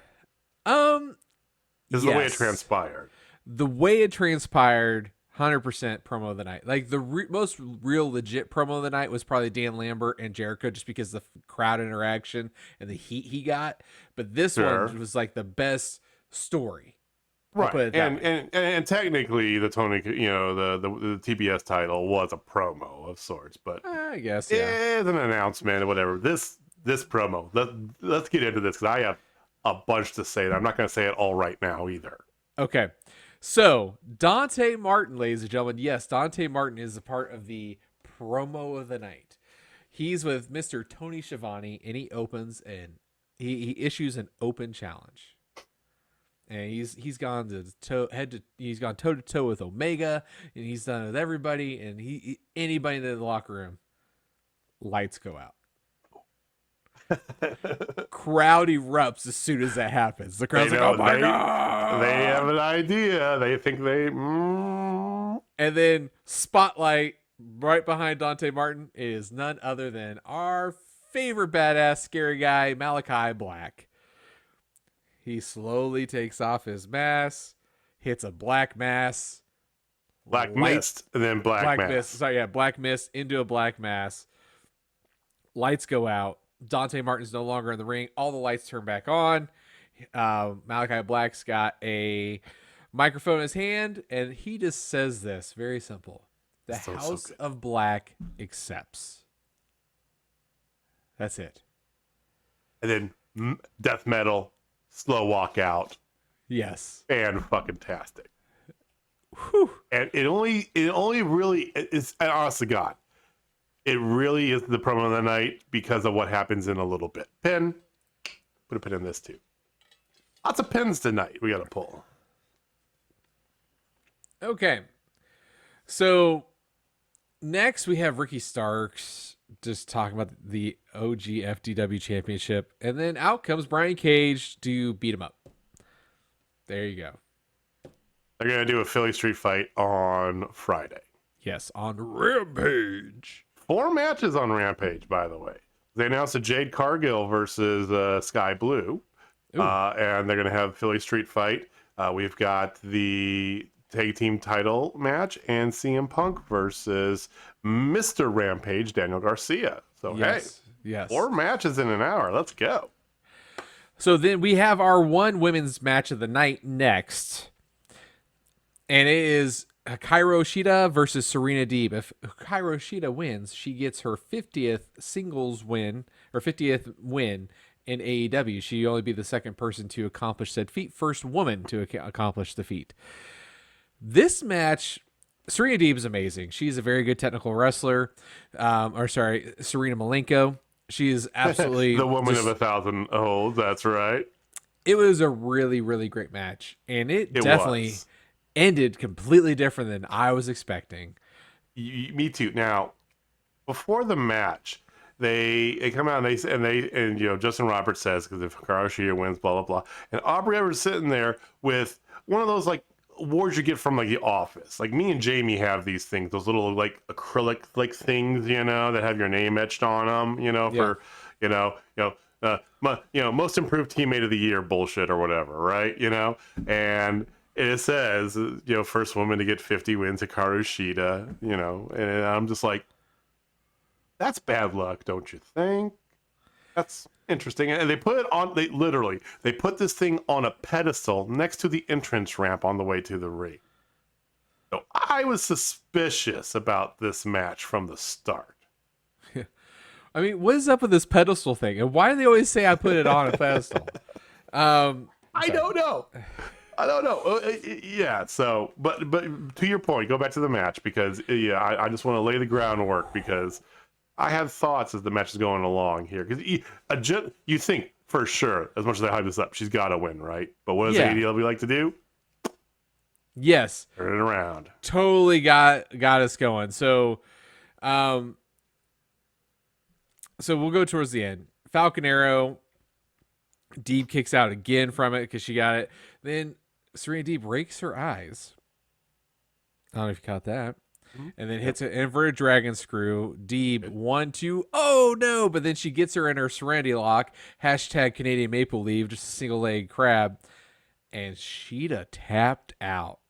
This is the way it transpired. The way it transpired, 100% promo of the night. The most real legit promo of the night was probably Dan Lambert and Jericho, just because of the crowd interaction and the heat he got. But this one was the best story. Right, and technically the Tony, the TBS title was a promo of sorts, but I guess it's an announcement or whatever. This promo, let's get into this because I have a bunch to say. I'm not going to say it all right now either. Okay, so Dante Martin, ladies and gentlemen, yes, Dante Martin is a part of the promo of the night. He's with Mr. Tony Schiavone, and he opens and he issues an open challenge. and he's gone he's gone toe to toe with Omega, and he's done it with everybody, and anybody in the locker room. Lights go out. Crowd erupts as soon as that happens. The crowd's like, "Oh my god!" They have an idea. They think they. And then spotlight right behind Dante Martin is none other than our favorite badass scary guy, Malakai Black. He slowly takes off his mask, hits a black mass, Black mist, and then black mass. Mist. Sorry, yeah, black mist into a black mass. Lights go out. Dante Martin's no longer in the ring. All the lights turn back on. Malakai Black's got a microphone in his hand, and he just says this, very simple. The House of Black accepts. That's it. And then death metal, slow walk out. Yes. And fucking tastic. Whew. And it only really is, and honest to God, it really is the promo of the night because of what happens in a little bit. Pin. Put a pin in this too. Lots of pins tonight we got to pull. Okay. So next we have Ricky Starks just talking about the OG FDW championship. And then out comes Brian Cage to beat him up. There you go. They're going to do a Philly Street fight on Friday. Yes, on Rampage. 4 matches on Rampage, by the way. They announced a Jade Cargill versus Sky Blue. And they're going to have Philly Street fight. We've got the tag team title match and CM Punk versus Mr. Rampage, Daniel Garcia. So, yes. 4 matches in an hour. Let's go. So then we have our one women's match of the night next. And it is Hikaru Shida versus Serena Deeb. If Hikaru Shida wins, she gets her 50th singles win, or 50th win in AEW. She'll only be the second person to accomplish said feat, first woman to accomplish the feat. This match, Serena Deeb is amazing. She's a very good technical wrestler. Serena Malenko. She is absolutely the woman of 1,000 holds. That's right. It was a really, really great match, and it definitely ended completely different than I was expecting. Me too. Now, before the match, they come out and Justin Roberts says, because if Hikaru Shida wins, blah blah blah, and Aubrey Everett's sitting there with one of those like awards you get from like The Office. Like me and Jamie have these things, those little like acrylic like things, that have your name etched on them, for most improved teammate of the year bullshit or whatever, right? And it says, first woman to get 50 wins, Hikaru Shida, and I'm just like, that's bad luck, don't you think? That's interesting. And they put it on, they put this thing on a pedestal next to the entrance ramp on the way to the ring. So I was suspicious about this match from the start. I mean, what is up with this pedestal thing? And why do they always say I put it on a pedestal? I don't know. Yeah. So, but to your point, go back to the match because I just want to lay the groundwork because I have thoughts as the match is going along here. Because you think for sure, as much as I hype this up, she's got to win, right? But what does AEW like to do? Yes. Turn it around. Totally got us going. So, so we'll go towards the end. Falcon Arrow. Deeb kicks out again from it because she got it. Then Serena Deeb rakes her eyes. I don't know if you caught that. And then hits an inverted dragon screw. Deeb 1, 2. Oh no! But then she gets her in her Serenity Lock. # Canadian Maple Leaf, just a single leg crab. And Shida tapped out.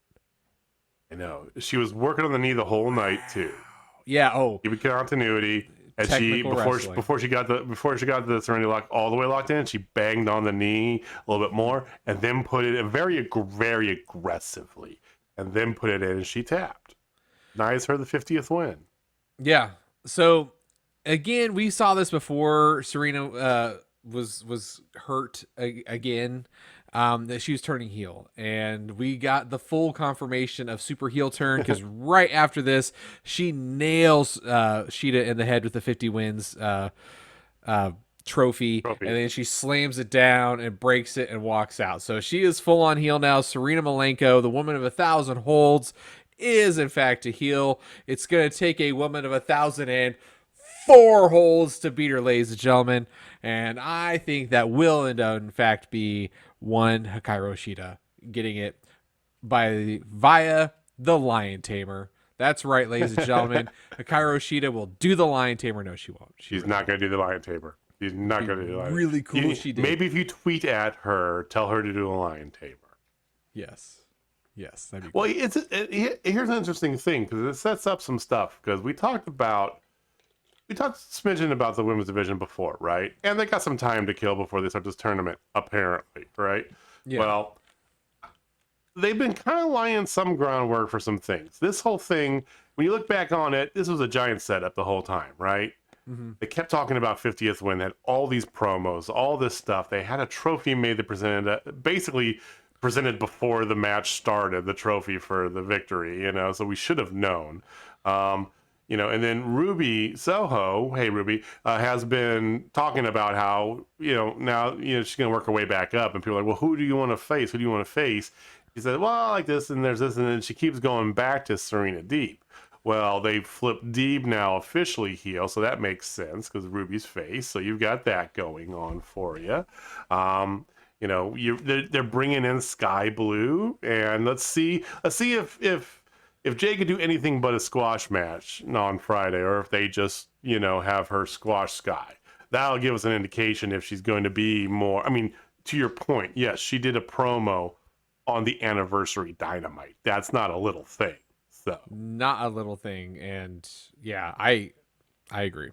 I know. She was working on the knee the whole night too. Yeah. Oh. Keeping continuity. And before she got the Serenity Lock all the way locked in, she banged on the knee a little bit more, and then put it in very aggressively, and then put it in, and she tapped. Nice, her the 50th win. Yeah. So again, we saw this before. Serena was hurt again. That she was turning heel, and we got the full confirmation of super heel turn because right after this, she nails Shida in the head with the 50 wins trophy, and then she slams it down and breaks it and walks out. So she is full on heel now. Serena Malenko, the woman of 1,000 holds, is in fact a heel. It's going to take a woman of 1,004 holds to beat her, ladies and gentlemen. And I think that will in fact be one Hikaru Shida getting it via the Lion Tamer. That's right, ladies and gentlemen. Hikaru Shida will do the Lion Tamer. No, she won't. She's not going to do the Lion Tamer. She's not going to do the Lion Tamer. Really cool if she did. Maybe if you tweet at her, tell her to do a Lion Tamer. Yes, that'd be well. Here's an interesting thing because it sets up some stuff because we talked smidgen about the women's division before, right? And they got some time to kill before they start this tournament, apparently, right? Yeah. Well, they've been kind of laying some groundwork for some things. This whole thing, when you look back on it, this was a giant setup the whole time, right? Mm-hmm. They kept talking about 50th win, had all these promos, all this stuff. They had a trophy made that presented before the match started, the trophy for the victory, so we should have known. And then Ruby Soho, hey Ruby, has been talking about how, now, she's going to work her way back up, and people are like, well, who do you want to face? Who do you want to face? She said, well, I like this, and there's this, and then she keeps going back to Serena Deeb. Well, they flipped Deeb now officially heel, so that makes sense because Ruby's face. So you've got that going on for you. They're bringing in Sky Blue, and let's see if Jay could do anything but a squash match on Friday, or if they just have her squash Sky. That'll give us an indication if she's going to be more. I mean, to your point, yes, she did a promo on the anniversary Dynamite. That's not a little thing. So not a little thing, and yeah, I agree.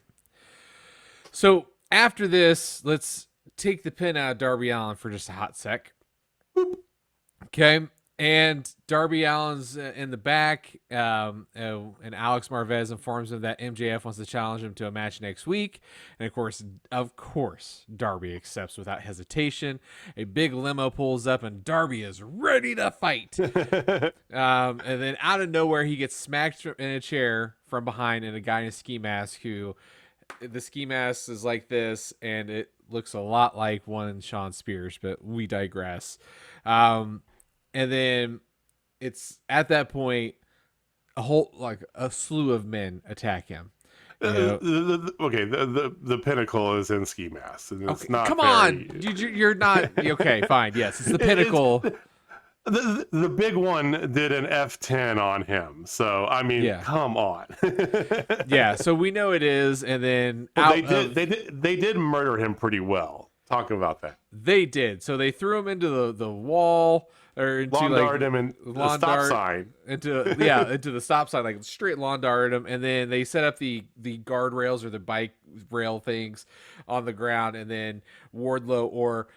So after this, let's take the pin out of Darby Allin for just a hot sec. Okay, and Darby Allin's in the back, and Alex Marvez informs him that MJF wants to challenge him to a match next week, and of course, Darby accepts without hesitation. A big limo pulls up, and Darby is ready to fight. And then out of nowhere, he gets smacked in a chair from behind, and a guy in a ski mask the ski mask is like this, and it looks a lot like one Sean Spears, but we digress. And then it's at that point a slew of men attack him. The pinnacle is in ski masks, and it's not. Come on, you're not okay. Fine, yes, it's the pinnacle. The big one did an F10 on him, so I mean, come on. Yeah, so we know it is, and then they did murder him pretty well. Talk about that. They did. So they threw him into the wall. Or into lawn dart him and the stop sign. Into the stop sign, like straight lawn dart him, and then they set up the guardrails or the bike rail things on the ground, and then Wardlow or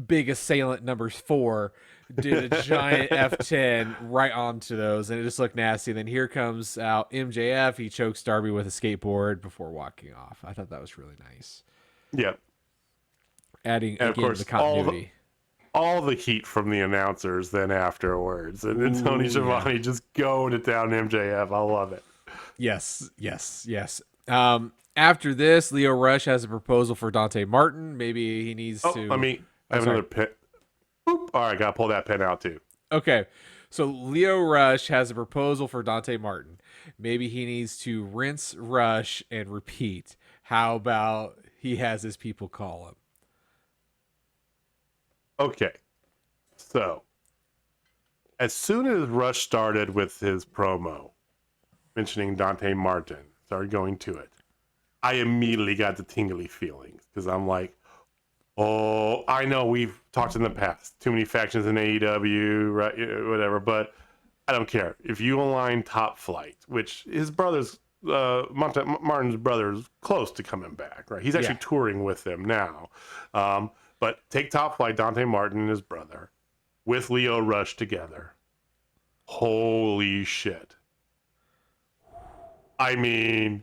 Big Assailant number 4 did a giant F10 right onto those, and it just looked nasty. And then here comes out MJF. He chokes Darby with a skateboard before walking off. I thought that was really nice. Yeah. Adding again, of course, the continuity. All the heat from the announcers then afterwards, and then Tony Schiavone just going it down MJF. I love it. Yes. After this, Lio Rush has a proposal for Dante Martin. Maybe he needs to. I have another pin. All right, gotta pull that pin out too. Okay, so Lio Rush has a proposal for Dante Martin. Maybe he needs to rinse, rush, and repeat. How about he has his people call him? Okay, so as soon as Rush started with his promo, mentioning Dante Martin, started going to it, I immediately got the tingly feelings because I'm like, oh, I know we've talked in the past, too many factions in AEW, right, whatever, but I don't care. If you align Top Flight, which his brother's, Martin's brother is close to coming back, right? He's actually touring with them now. But take Top Flight, Dante Martin and his brother, with Lio Rush together. Holy shit. I mean,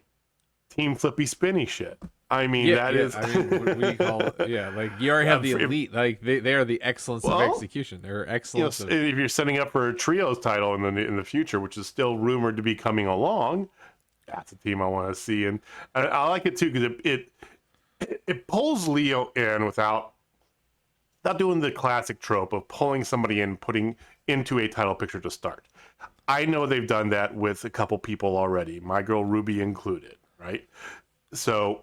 Team Flippy Spinny shit. I mean, is. I mean, what do you call it? Yeah, like you already have the elite. Like they are the excellence of execution. They're excellence. If you're setting up for a trios title in the future, which is still rumored to be coming along, that's a team I want to see. And I like it too because it pulls Leo in without doing the classic trope of pulling somebody in, putting into a title picture to start. I know they've done that with a couple people already, my girl Ruby included, right? So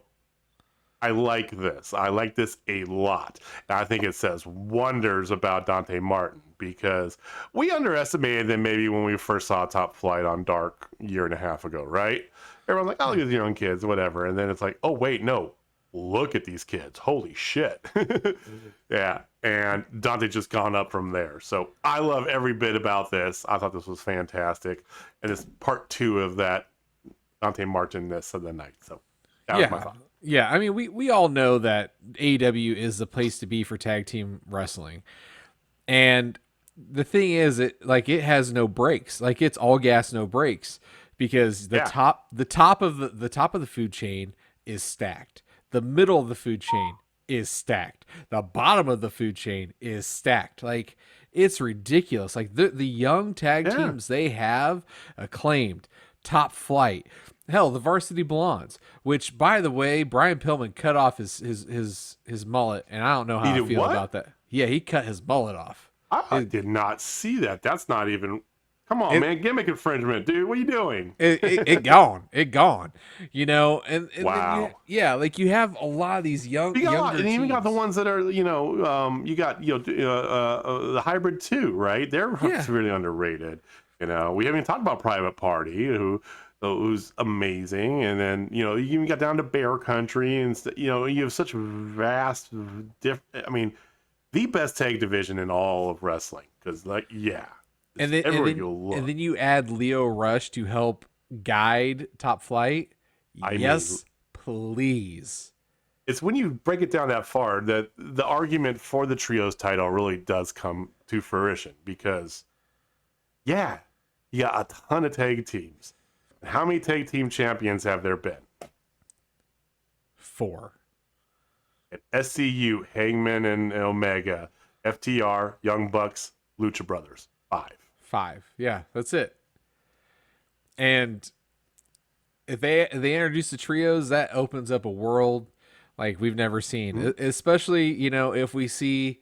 I like this. I like this a lot. And I think it says wonders about Dante Martin, because we underestimated them maybe when we first saw Top Flight on Dark a year and a half ago, right? Everyone's like, oh, look at these young kids, whatever. And then it's like, oh, wait, no. Look at these kids. Holy shit. Yeah. And Dante just gone up from there. So I love every bit about this. I thought this was fantastic. And it's part 2 of that Dante Martin-ness of the night. So that was my thought. Yeah, I mean, we all know that AEW is the place to be for tag team wrestling. And the thing is, it has no breaks. Like, it's all gas, no breaks, because the top of the food chain is stacked. The middle of the food chain is stacked. The bottom of the food chain is stacked. Like, it's ridiculous. Like, the young tag teams they have, Acclaimed, Top Flight, hell, the Varsity Blondes, which, by the way, Brian Pillman cut off his mullet, and I don't know how I feel about that. Yeah, he cut his mullet off. I did not see that. That's not even... Come on, man. Gimmick infringement, dude. What are you doing? It gone. You know, and wow. Like, you have a lot of these younger and even teams. got the ones that are, you got the hybrid too, right? They're really underrated. You know, we haven't even talked about Private Party, who's amazing, and then you even got down to Bear Country, and you have such vast, I mean, the best tag division in all of wrestling, because and then you add Leo Rush to help guide Top Flight. Please. It's when you break it down that far that the argument for the trios title really does come to fruition, because you got a ton of tag teams. How many tag team champions have there been? 4. At SCU, Hangman and Omega, FTR, Young Bucks, Lucha Brothers. 5. Yeah, that's it. And if they introduce the trios, that opens up a world like we've never seen. Especially, if we see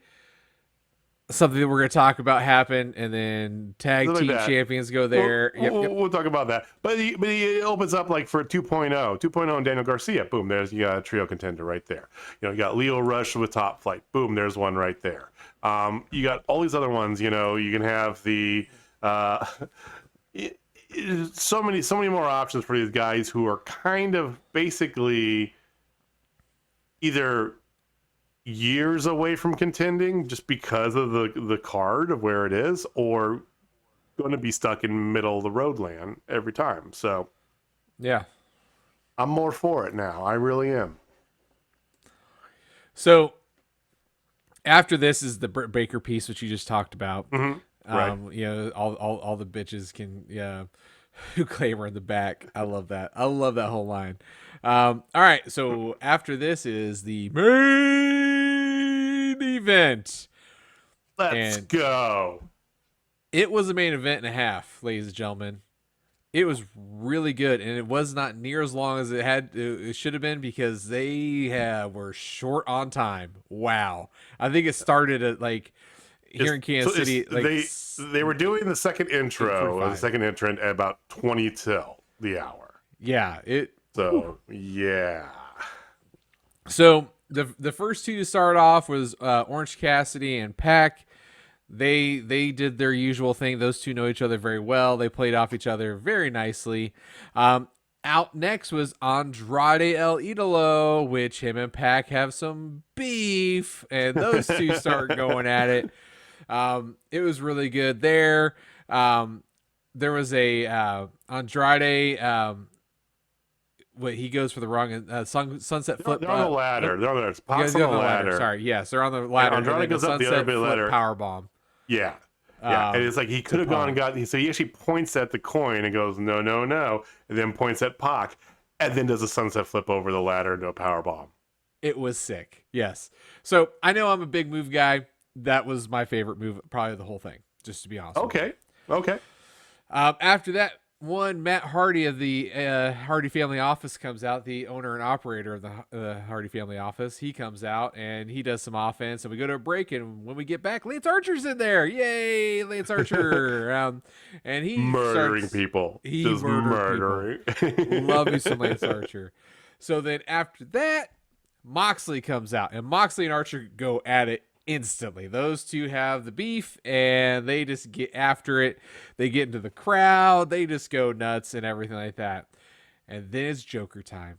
something that we're going to talk about happen, and then tag team champions go there. We'll talk about that. But it opens up like for 2.0 and Daniel Garcia. Boom, you got a trio contender right there. You got Leo Rush with Top Flight. Boom, there's one right there. You got all these other ones. You can have the so many more options for these guys who are kind of basically either years away from contending just because of the card of where it is, or going to be stuck in middle of the road land every time. So yeah, I'm more for it now. I really am. So after this is the Britt Baker piece, which you just talked about. Mm-hmm. Right. All the bitches can who claim her in the back. I love that. I love that whole line. All right, so after this is the main event. Let's go. It was a main event and a half, ladies and gentlemen. It was really good, and it was not near as long as it should have been, because they were short on time. Wow. I think it started at here in Kansas City. They were doing the second intro, the second entrant at about 20 till the hour. Yeah. So the first two to start off was Orange Cassidy and Pac. They did their usual thing. Those two know each other very well. They played off each other very nicely. Out next was Andrade El Idolo, which him and Pac have some beef, and those two start going at it. It was really good there. There was a Andrade. He goes for the wrong sunset flip. They're on the ladder. They're on the ladder. Sorry, yes, they're on the ladder. Andrade goes up the other bit ladder. Power bomb. Yeah. And it's like he could have gone and got. So he actually points at the coin and goes, no, and then points at Pac, and then does a sunset flip over the ladder into a power bomb. It was sick. Yes. So I know I'm a big move guy. That was my favorite move, probably the whole thing. Just to be honest. Okay. After that Matt Hardy of the Hardy Family Office comes out, the owner and operator of the Hardy Family Office. He comes out and he does some offense, and we go to a break. And when we get back, Lance Archer's in there. Yay, Lance Archer! And he murdering people. He just murdering. murdering. Love me some Lance Archer. So then after that, Moxley comes out, and Moxley and Archer go at it instantly. Those two have the beef, and they just get after it. They get into the crowd. They just go nuts and everything like that. And then it's Joker time.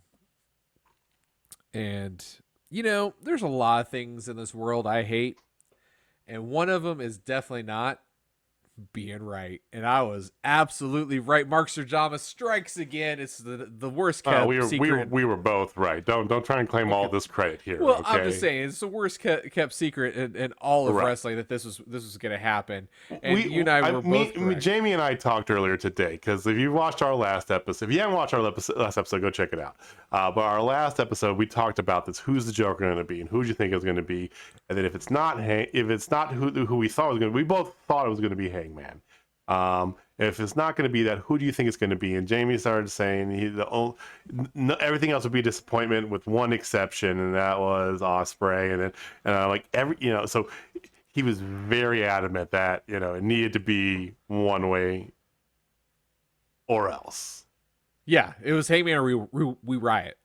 And, there's a lot of things in this world I hate. And one of them is definitely not being right. And I was absolutely right. Mark Serjama strikes again. It's the worst kept secret. We were both right. Don't try and claim all this credit here. Well, okay? I'm just saying it's the worst kept secret in all of wrestling that this was going to happen. And you and I were both correct. Jamie and I talked earlier today, because if you watched our last episode, if you haven't watched our last episode, go check it out. But our last episode, we talked about this: who's the Joker going to be, and who do you think is going to be? And then if it's not who we thought it was going to, we both thought it was going to be Hangman. If it's not going to be that, who do you think it's going to be? And Jamie started saying everything else would be a disappointment with one exception, and that was Ospreay. And I'm like, so he was very adamant that it needed to be one way or else. Yeah, it was Hangman or we riot.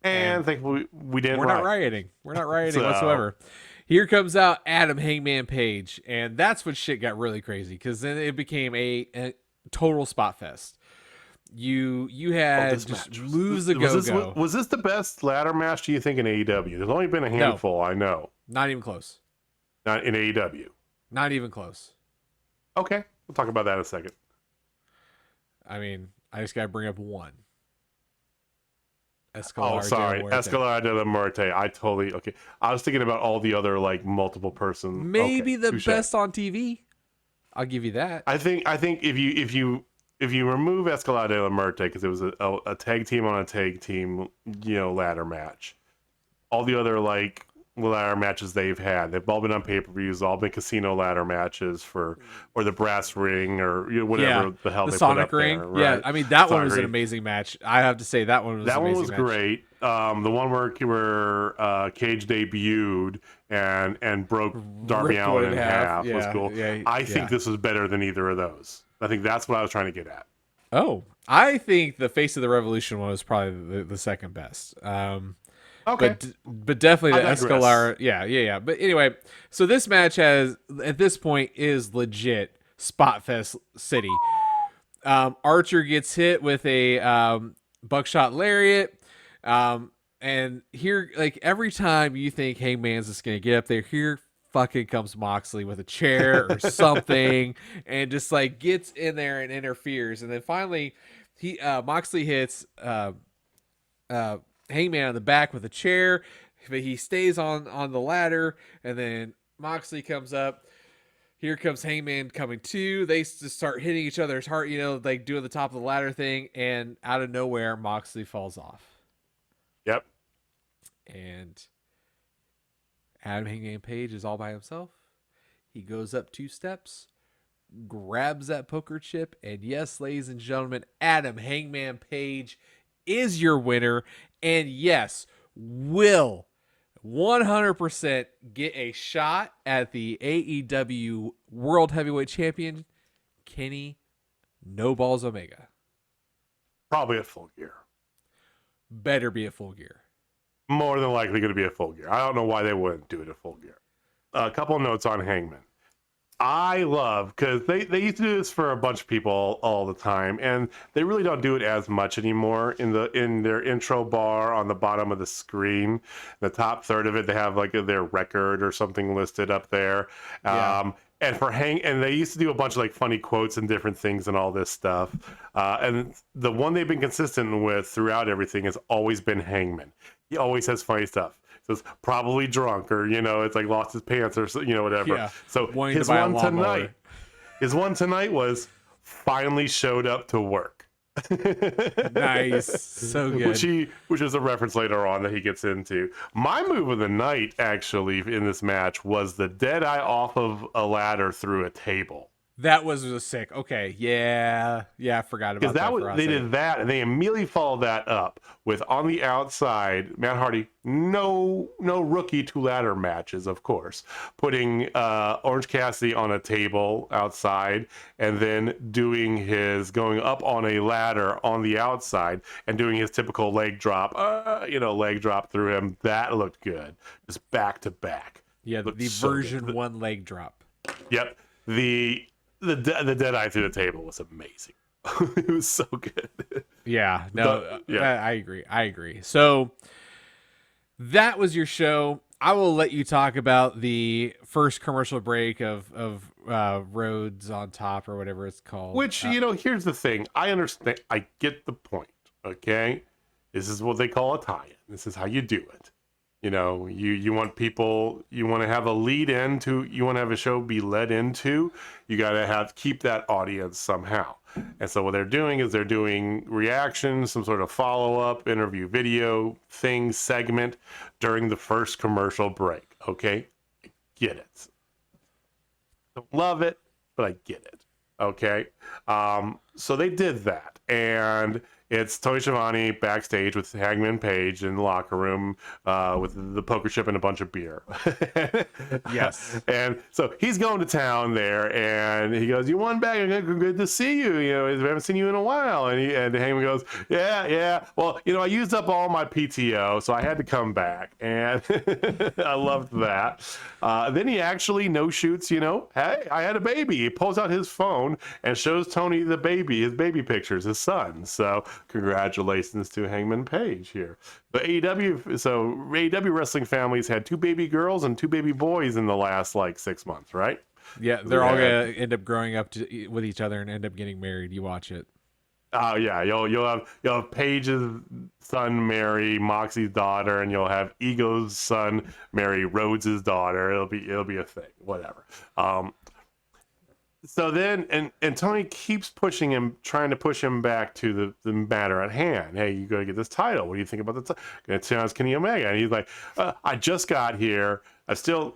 And thankfully we didn't. We're not rioting. We're not rioting whatsoever. Here comes out Adam Hangman Page, and that's when shit got really crazy, because then it became a total spot fest. You had just lose the go-go. Was this the best ladder match, do you think, in AEW? There's only been a handful, I know. Not even close. Not in AEW. Not even close. Okay, we'll talk about that in a second. I mean, I just got to bring up one. Escalar de la Muerte. I was thinking about all the other multiple person. Maybe the best on TV. I'll give you that. I think if you remove Escalar de la Muerte, because it was a tag team on a tag team, ladder match. All the other ladder matches they've had, they've all been on pay-per-views, all been casino ladder matches or the brass ring or whatever the hell they Sonic put up ring. there, right? Yeah, I mean that one was an amazing match. I have to say that one was great. The one where Cage debuted and broke Darby Allin in half was cool. Yeah, I think this was better than either of those. I think that's what I was trying to get at. Oh, I think the Face of the Revolution one was probably the second best. Okay. But definitely the Escalar. Yeah. But anyway, so this match at this point is legit Spotfest City. Archer gets hit with a buckshot lariat. And here, every time you think Hangman's just going to get up there, here fucking comes Moxley with a chair or something and just gets in there and interferes. And then finally Moxley hits, Hangman on the back with a chair, but he stays on the ladder, and then Moxley comes up. Here comes Hangman coming too. They just start hitting each other's heart, doing the top of the ladder thing, and out of nowhere, Moxley falls off. Yep. And Adam Hangman Page is all by himself. He goes up 2 steps, grabs that poker chip, and yes, ladies and gentlemen, Adam Hangman Page is your winner, and yes, will 100% get a shot at the AEW World Heavyweight Champion, Kenny No Balls Omega. Probably at Full Gear. Better be at Full Gear. More than likely going to be at Full Gear. I don't know why they wouldn't do it at Full Gear. A couple of notes on Hangman. I love, because they used to do this for a bunch of people all the time, and they really don't do it as much anymore. In their intro bar on the bottom of the screen, the top third of it, they have their record or something listed up there. Yeah. And they used to do a bunch of funny quotes and different things and all this stuff. And the one they've been consistent with throughout everything has always been Hangman. He always has funny stuff. So it's probably drunk or, it's lost his pants or, whatever. Yeah. So his one tonight was finally showed up to work. Nice. So good. Which is a reference later on that he gets into. My move of the night, actually, in this match was the dead eye off of a ladder through a table. That was sick. Okay, yeah, I forgot Because about that. they did that, and they immediately followed that up with on the outside, Matt Hardy, no rookie to ladder matches, of course, putting Orange Cassidy on a table outside, and then going up on a ladder on the outside and doing his typical leg drop, leg drop through him. That looked good, just back to back. Yeah, Looked the so version good. one leg drop. Yep, the dead eye through the table was amazing. It was so good. Yeah, no, Yeah. I agree. So that was your show. I will let you talk about the first commercial break of Roads on Top or whatever it's called. Which, here's the thing. I understand. I get the point. Okay. This is what they call a tie-in. This is how you do it. You want people, you want to have a lead into, you want to have a show be led into, you got to keep that audience somehow. And so what they're doing is they're doing reactions, some sort of follow-up, interview video thing, segment during the first commercial break. Okay. I get it. Don't love it, but I get it. Okay. So they did that. And it's Tony Schiavone backstage with Hangman Page in the locker room with the poker chip and a bunch of beer. Yes. And so he's going to town there, and he goes, "You won back. Good to see you. I haven't seen you in a while." And Hangman goes, "Yeah. Well, I used up all my PTO, so I had to come back." And I loved that. Then he actually no-shoots, "Hey, I had a baby." He pulls out his phone and shows Tony his baby pictures, his son. So congratulations to Hangman Page here. But AEW wrestling families had 2 baby girls and 2 baby boys in the last 6 months, right? Yeah, they're all gonna end up growing up with each other and end up getting married. You watch it. Oh yeah, you'll have Paige's son marry Moxie's daughter, and you'll have Ego's son marry Rhodes' daughter. It'll be a thing, whatever. So then, and Tony keeps pushing him, trying to push him back to the matter at hand. Hey, you got to get this title. What do you think about the title? Going to challenge Kenny Omega. And he's like, I just got here. I'm still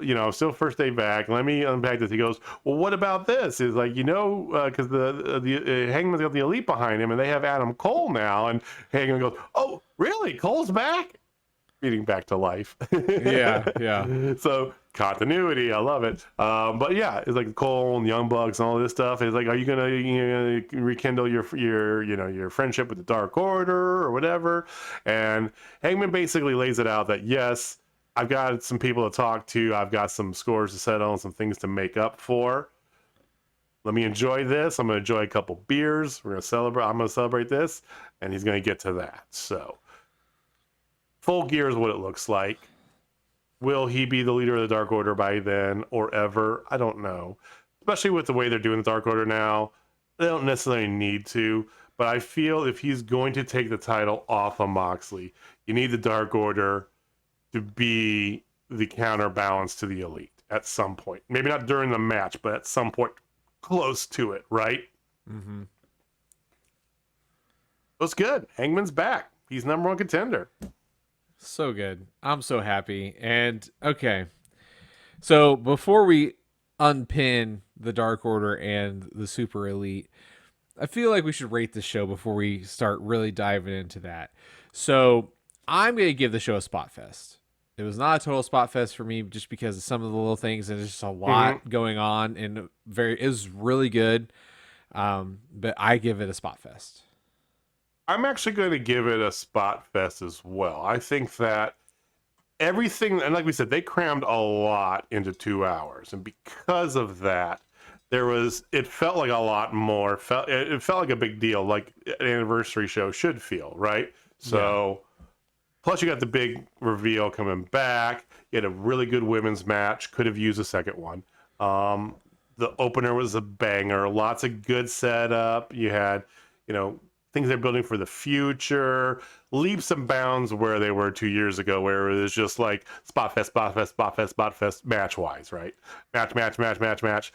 first day back. Let me unpack this. He goes, well, what about this? He's like, because the Hangman's got the Elite behind him, and they have Adam Cole now. And Hangman goes, oh, really? Cole's back? Beating back to life. Yeah. So continuity, I love it. But yeah, it's like Cole and Young Bucks and all this stuff. It's like, are you gonna rekindle your friendship with the Dark Order or whatever? And Hangman basically lays it out that yes, I've got some people to talk to. I've got some scores to settle and some things to make up for. Let me enjoy this. I'm gonna enjoy a couple beers. I'm gonna celebrate this, and he's gonna get to that. So. Full Gear is what it looks like. Will he be the leader of the Dark Order by then or ever? I don't know. Especially with the way they're doing the Dark Order now. They don't necessarily need to. But I feel if he's going to take the title off of Moxley, you need the Dark Order to be the counterbalance to the Elite at some point. Maybe not during the match, but at some point close to it, right? Mm-hmm. Looks good. Hangman's back. He's #1 contender. So good. I'm so happy. And okay. So before we unpin the Dark Order and the Super Elite, I feel like we should rate the show before we start really diving into that. So I'm going to give the show a spot fest. It was not a total spot fest for me just because of some of the little things, and there's just a lot going on, and it was really good. But I give it a spot fest. I'm actually going to give it a spot fest as well. I think that everything, and like we said, they crammed a lot into 2 hours. And because of that, it felt like a lot more. It felt like a big deal, like an anniversary show should feel, right? So, plus you got the big reveal coming back. You had a really good women's match. Could have used a second one. The opener was a banger. Lots of good setup. You had, things they're building for the future, leaps and bounds where they were 2 years ago, where it was just like spot fest, match wise, right? Match.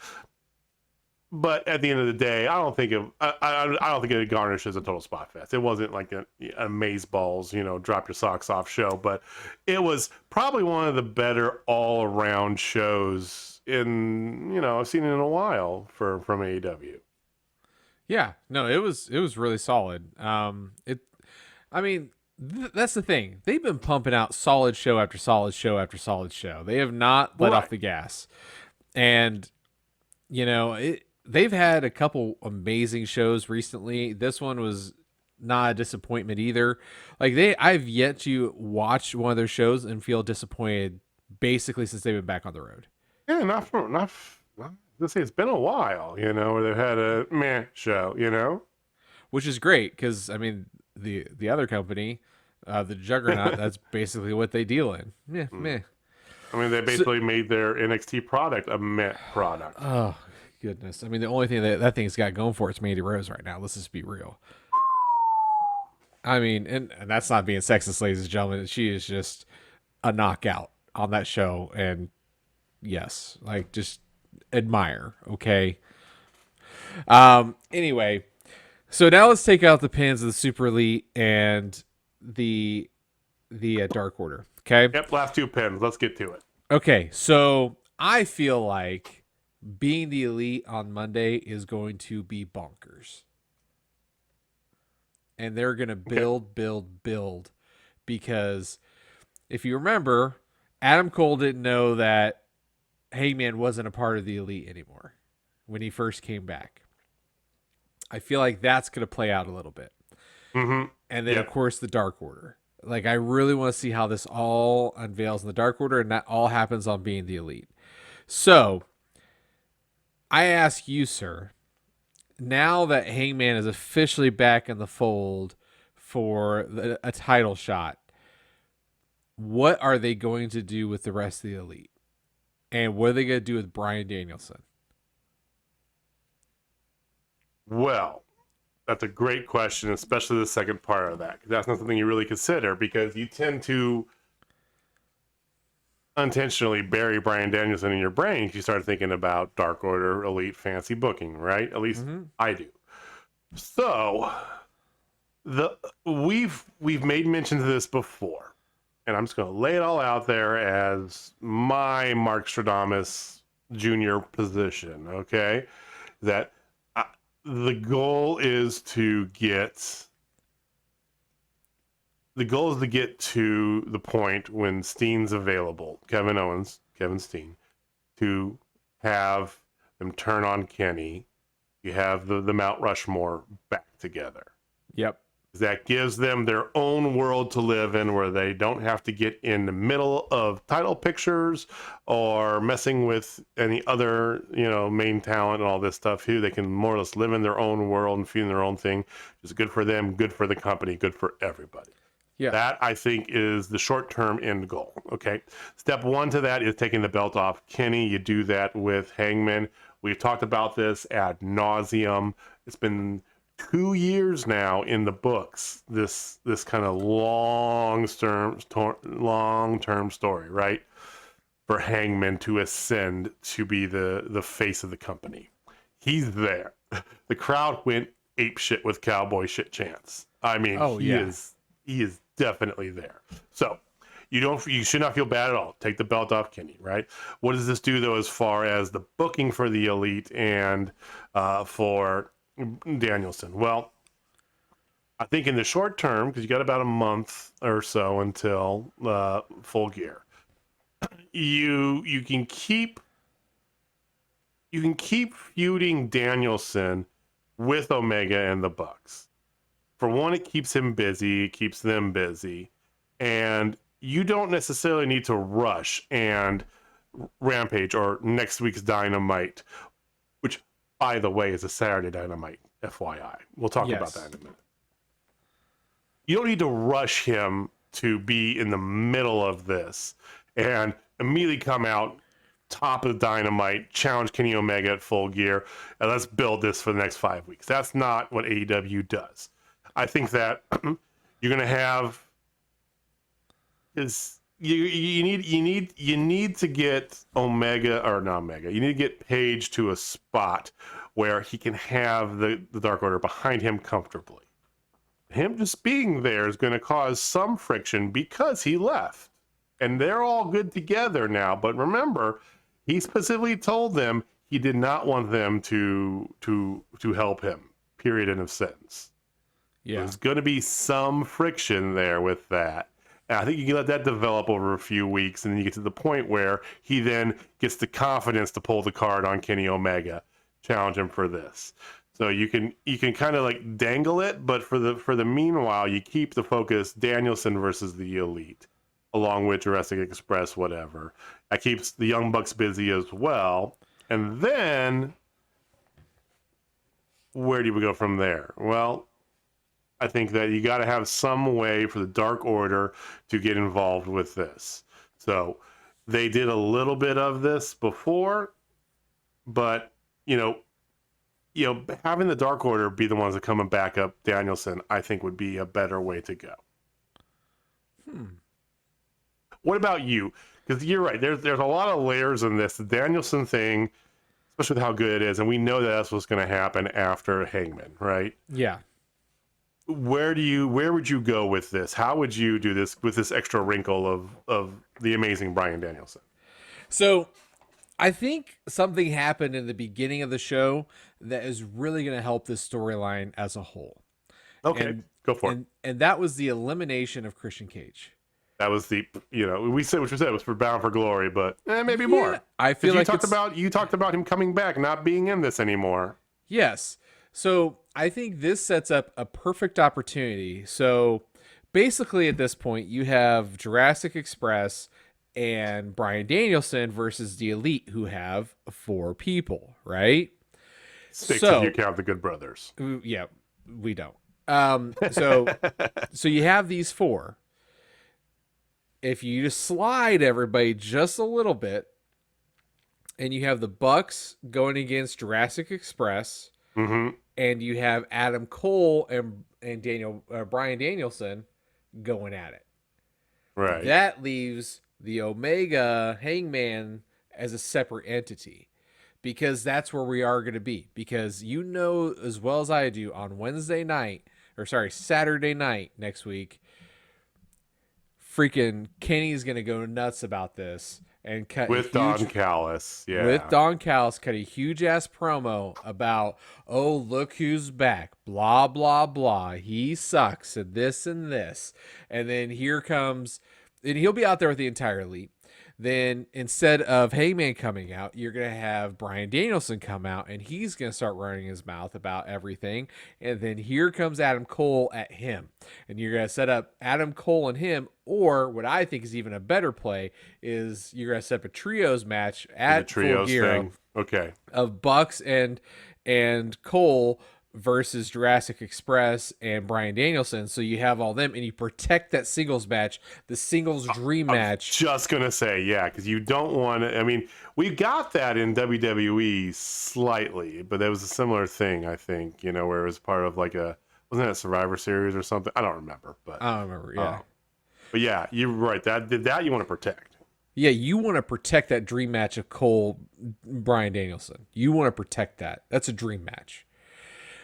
But at the end of the day, I don't think it garnishes a total spot fest. It wasn't like a amazeballs, drop your socks off show, but it was probably one of the better all around shows I've seen it in a while from AEW. Yeah, no, it was really solid. That's the thing. They've been pumping out solid show after solid show after solid show. They have not let off the gas, and they've had a couple amazing shows recently. This one was not a disappointment either. I've yet to watch one of their shows and feel disappointed basically since they've been back on the road. Yeah, let's say it's been a while, where they've had a meh show, Which is great because the other company, the Juggernaut, that's basically what they deal in. Yeah, meh. They basically made their NXT product a meh product. Oh goodness! The only thing that thing's got going for it's Mandy Rose right now. Let's just be real. And that's not being sexist, ladies and gentlemen. She is just a knockout on that show, and yes, just admire. Okay. Anyway, so now let's take out the pins of the Super Elite and the Dark Order. Okay. Yep. Last two pins. Let's get to it. Okay. So I feel like being the Elite on Monday is going to be bonkers. And they're going to build, because if you remember, Adam Cole didn't know that Hangman wasn't a part of the Elite anymore when he first came back. I feel like that's going to play out a little bit. Mm-hmm. And then, of course, the Dark Order. I really want to see how this all unveils in the Dark Order, and that all happens on being the Elite. So, I ask you, sir, now that Hangman is officially back in the fold for a title shot, what are they going to do with the rest of the Elite? And what are they going to do with Bryan Danielson? Well, that's a great question, especially the second part of that. That's not something you really consider, because you tend to unintentionally bury Bryan Danielson in your brain if you start thinking about Dark Order, Elite, fancy booking, right? At least I do. So we've made mention of this before, and I'm just going to lay it all out there as my Mark Stradamus Jr. position. Okay, that the goal is to get. The goal is to get to the point when Steen's available, Kevin Steen, to have them turn on Kenny. You have the Mount Rushmore back together. Yep. That gives them their own world to live in, where they don't have to get in the middle of title pictures or messing with any other, main talent and all this stuff. They can more or less live in their own world and feeling their own thing. It's good for them, good for the company, good for everybody. Yeah. That, I think, is the short-term end goal, okay? Step one to that is taking the belt off Kenny. You do that with Hangman. We've talked about this ad nauseum. It's been 2 years now in the books, this kind of long-term story, right? For Hangman to ascend to be the face of the company. He's there. The crowd went apeshit with cowboy shit chants. He is definitely there. So you should not feel bad at all. Take the belt off Kenny, right? What does this do, though, as far as the booking for the Elite and for Danielson? Well, I think in the short term, because you got about a month or so until Full Gear, you can keep feuding Danielson with Omega and the Bucks. For one, it keeps him busy, it keeps them busy, and you don't necessarily need to rush and Rampage or next week's Dynamite, which, by the way, is a Saturday Dynamite, FYI. We'll talk about that in a minute. You don't need to rush him to be in the middle of this and immediately come out top of Dynamite, challenge Kenny Omega at Full Gear, and let's build this for the next 5 weeks. That's not what AEW does. I think that you're going to have is you need to get Omega, or not Omega. You need to get Page to a spot where he can have the Dark Order behind him comfortably. Him just being there is going to cause some friction because he left, and they're all good together now. But remember, he specifically told them he did not want them to help him. Period. End of sentence. Yeah. There's going to be some friction there with that. And I think you can let that develop over a few weeks, and then you get to the point where he then gets the confidence to pull the card on Kenny Omega, challenge him for this. So you can kind of like dangle it, but for the meanwhile, you keep the focus Danielson versus the Elite, along with Jurassic Express, whatever. That keeps the Young Bucks busy as well. And then where do we go from there? Well, I think that you got to have some way for the Dark Order to get involved with this. So they did a little bit of this before, but having the Dark Order be the ones that come and back up Danielson, I think would be a better way to go. What about you? Because you're right. There's a lot of layers in this. The Danielson thing, especially with how good it is, and we know that that's what's going to happen after Hangman, right? Yeah. Where would you go with this? How would you do this with this extra wrinkle of the amazing Bryan Danielson? So I think something happened in the beginning of the show that is really going to help this storyline as a whole. Okay, go for it. And that was the elimination of Christian Cage. That was we said what you said was for Bound for Glory, but maybe more. I feel like you talked about him coming back, not being in this anymore. Yes. So I think this sets up a perfect opportunity. So basically at this point, you have Jurassic Express and Bryan Danielson versus the Elite, who have 4 people, right? 6 if you count the Good Brothers. Yeah, we don't. So you have these 4. If you just slide everybody just a little bit, and you have the Bucks going against Jurassic Express, and you have Adam Cole and Bryan Danielson going at it. Right. That leaves the Omega Hangman as a separate entity, because that's where we are going to be. Because as well as I do, on Saturday night next week, freaking Kenny's going to go nuts about this and cut with Don Callis. Yeah. With Don Callis, cut a huge ass promo about, oh, look who's back, blah, blah, blah. He sucks and this and this. And then here comes, and he'll be out there with the entire Elite. Then instead of Hangman coming out, you're going to have Bryan Danielson come out, and he's going to start running his mouth about everything. And then here comes Adam Cole at him. And you're going to set up Adam Cole and him, or what I think is even a better play is you're going to set up a trios match at Full Gear of Bucks and Cole versus Jurassic Express and Bryan Danielson. So you have all them, and you protect that singles match, the singles dream match. Just gonna say, yeah, because you don't want to. I mean, we got that in WWE slightly, but that was a similar thing, I think. Where it was part of like wasn't that a Survivor Series or something? I don't remember, but I don't remember. Yeah, but yeah, you're right. That you want to protect. Yeah, you want to protect that dream match of Cole, Bryan Danielson. You want to protect that. That's a dream match.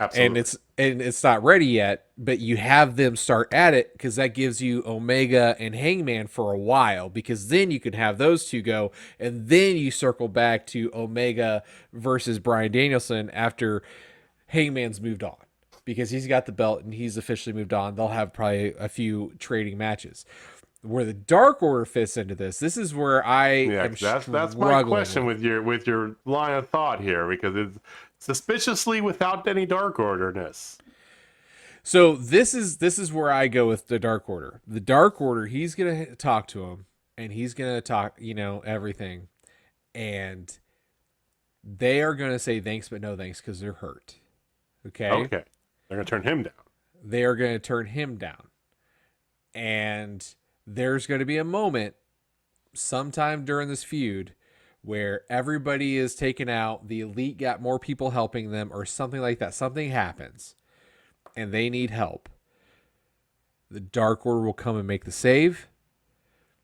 Absolutely. And it's not ready yet, but you have them start at it, because that gives you Omega and Hangman for a while, because then you can have those two go, and then you circle back to Omega versus Bryan Danielson after Hangman's moved on, because he's got the belt and he's officially moved on. They'll have probably a few trading matches. Where the Dark Order fits into this is where that's my question with your line of thought here, because it's suspiciously without any Dark Order-ness. So this is where I go with the Dark Order. The Dark Order, he's gonna talk to him, and he's gonna talk, everything, and they are gonna say thanks but no thanks, because they're hurt. Okay. They're gonna turn him down. They are gonna turn him down, and there's going to be a moment sometime during this feud where everybody is taken out. The Elite got more people helping them, or something like that. Something happens and they need help. The Dark Order will come and make the save.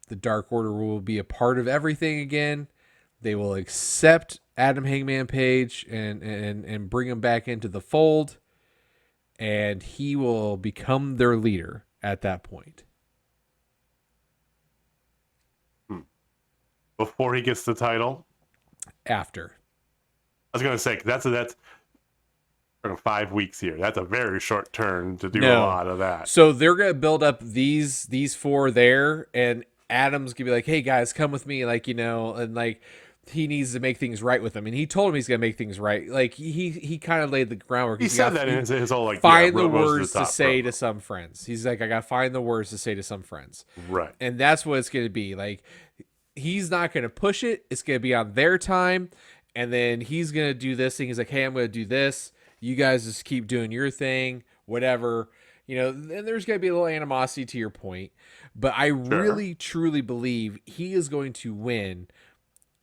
The Dark Order will be a part of everything again. They will accept Adam Hangman Page and bring him back into the fold, and he will become their leader at that point. Before he gets the title? after. I was gonna say that's 5 weeks here. That's a very short turn to do a No. lot of that. So they're gonna build up these four there, and Adam's gonna be like, "Hey guys, come with me," like, and like he needs to make things right with them, and he told him he's gonna make things right. Like he kind of laid the groundwork. He said that in his whole like find yeah, the rose words the to top say promo. to some friends. He's like, I gotta find the words to say to some friends, Right. and that's what it's gonna be. Like he's not gonna push it. It's gonna be on their time, and then he's gonna do this thing. He's like, hey, I'm gonna do this. You guys just keep doing your thing, whatever. And there's going to be a little animosity to your point. But I really, truly believe he is going to win.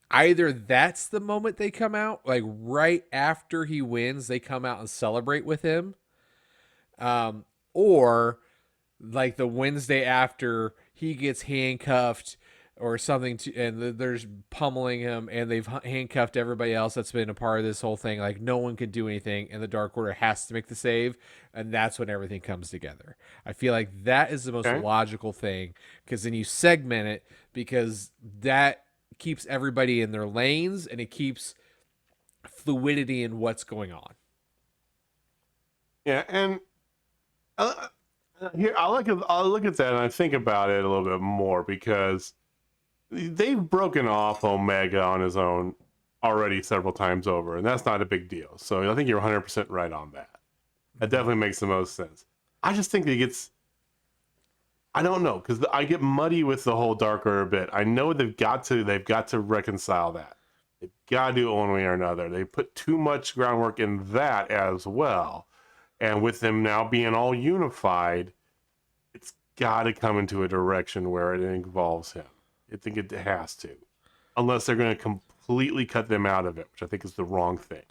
Either that's the moment they come out, like right after he wins, they come out and celebrate with him. Or like the Wednesday after he gets handcuffed or something, and there's pummeling him, and they've handcuffed everybody else that's been a part of this whole thing. Like no one can do anything, and the Dark Order has to make the save, and that's when everything comes together. I feel like that is the most logical thing, because then you segment it, because that keeps everybody in their lanes, and it keeps fluidity in what's going on. Yeah, and here I'll look at that and I think about it a little bit more, because they've broken off Omega on his own already several times over, and that's not a big deal. So I think you're 100% right on that. That definitely makes the most sense. I just think I don't know, because I get muddy with the whole Dark Order bit. I know they've got to reconcile that. They've got to do it one way or another. They put too much groundwork in that as well. And with them now being all unified, it's got to come into a direction where it involves him. I think it has to, unless they're going to completely cut them out of it, which I think is the wrong thing.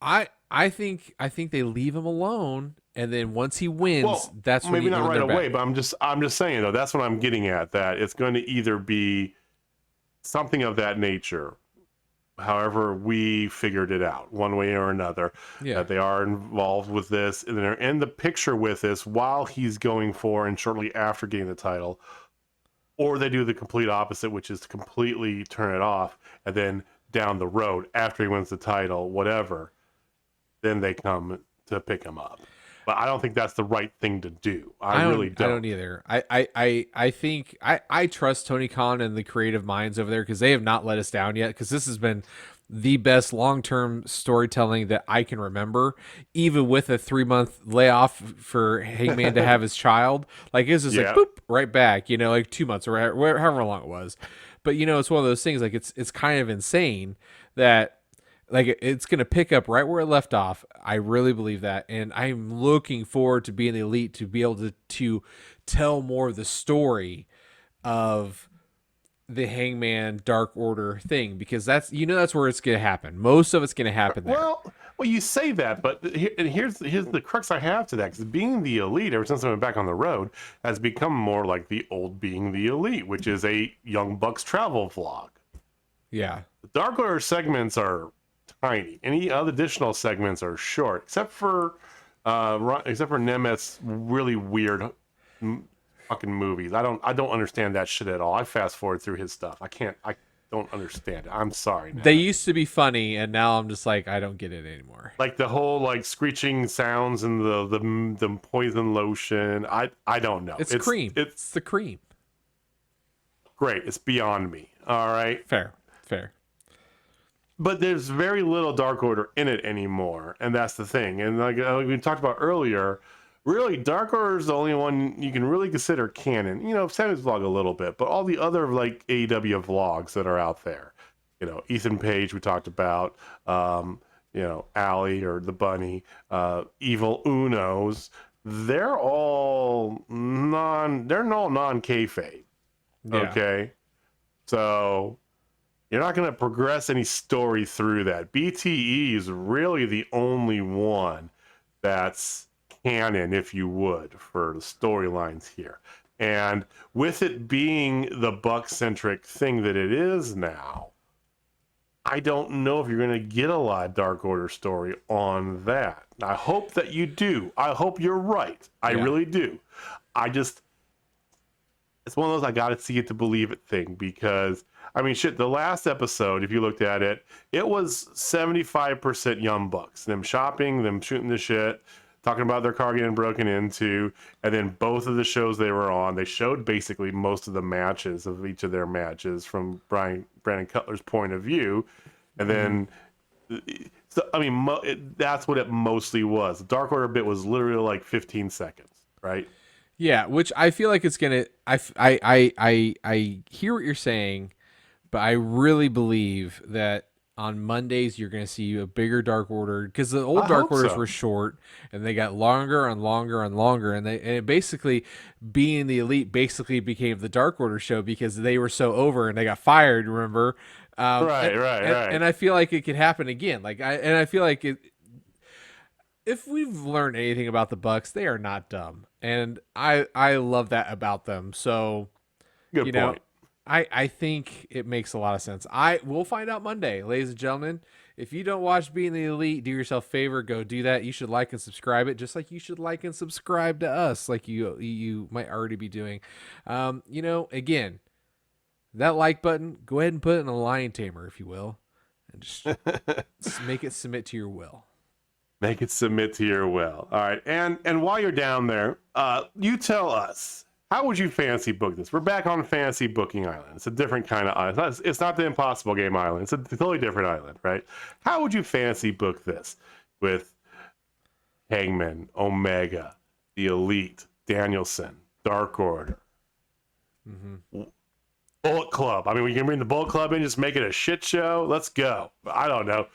I think they leave him alone, and then once he wins, that's when maybe not right away. Back. But I'm just saying though, that's what I'm getting at. That it's going to either be something of that nature, however we figured it out, one way or another. Yeah. That they are involved with this, and they're in the picture with this while he's going for and shortly after getting the title. Or they do the complete opposite, which is to completely turn it off, and then down the road, after he wins the title, whatever, then they come to pick him up. But I don't think that's the right thing to do. I really don't. I don't either. I think I trust Tony Khan and the creative minds over there, because they have not let us down yet, because this has been the best long-term storytelling that I can remember, even with a 3-month layoff for Hangman to have his child. Like it's just like boop, right back, like 2 months or however long it was. But it's one of those things, like it's kind of insane that like it's going to pick up right where it left off. I really believe that, and I'm looking forward to being the Elite to be able to tell more of the story of the Hangman Dark Order thing, because that's where it's going to happen. Most of it's going to happen there. Well, you say that, but here's the crux I have to that, because being the Elite, ever since I went back on the road, has become more like the old Being the Elite, which is a Young Bucks travel vlog. Yeah. The Dark Order segments are tiny. Any other additional segments are short, except for Nemeth's really weird fucking movies. I don't understand that shit at all. I fast forward through his stuff. I don't understand it. I'm sorry. They used to be funny, and now I'm just like, I don't get it anymore. Like the whole like screeching sounds and the poison lotion. I don't know. It's cream. It's the cream. Great. It's beyond me. All right. Fair. But there's very little Dark Order in it anymore, and that's the thing. And like we talked about earlier, really, Dark Order is the only one you can really consider canon. Sammy's vlog a little bit, but all the other like AEW vlogs that are out there, Ethan Page we talked about, Allie or the Bunny, Evil Unos, they're all non-kayfabe. Yeah. Okay, so you're not going to progress any story through that. BTE is really the only one that's canon, if you would, for the storylines here. And with it being the Buck-centric thing that it is now, I don't know if you're going to get a lot of Dark Order story on that. I hope that you do. I hope you're right. I really do. It's one of those I got to see it to believe it thing, because I mean, shit, the last episode, if you looked at it, it was 75% Young Bucks. Them shopping, them shooting the shit, talking about their car getting broken into, and then both of the shows they were on, they showed basically most of the matches of each of their matches from Brandon Cutler's point of view. And then, so, I mean, that's what it mostly was. The Dark Order bit was literally like 15 seconds, right? Yeah, which I feel like it's gonna. I hear what you're saying, but I really believe that on Mondays you're gonna see a bigger Dark Order, because the old Dark Orders were short and they got longer and longer and longer, and it basically, being the Elite basically became the Dark Order show because they were so over and they got fired. Remember? Right. And I feel like it could happen again. I feel like it. If we've learned anything about the Bucks, they are not dumb, and I love that about them. So, Good point. I think it makes a lot of sense. We'll find out Monday, ladies and gentlemen. If you don't watch Being the Elite, do yourself a favor, go do that. You should like and subscribe it, just like you should like and subscribe to us, like you might already be doing. Again, that like button, go ahead and put it in a lion tamer, if you will, and just make it submit to your will. Make it submit to your will. All right. And while you're down there, you tell us, how would you fancy book this? We're back on Fantasy Booking Island. It's a different kind of island. It's not the Impossible Game Island. It's a totally different island, right? How would you fancy book this with Hangman, Omega, the Elite, Danielson, Dark Order, Bullet Club? I mean, we can bring the Bullet Club in, just make it a shit show. Let's go. I don't know.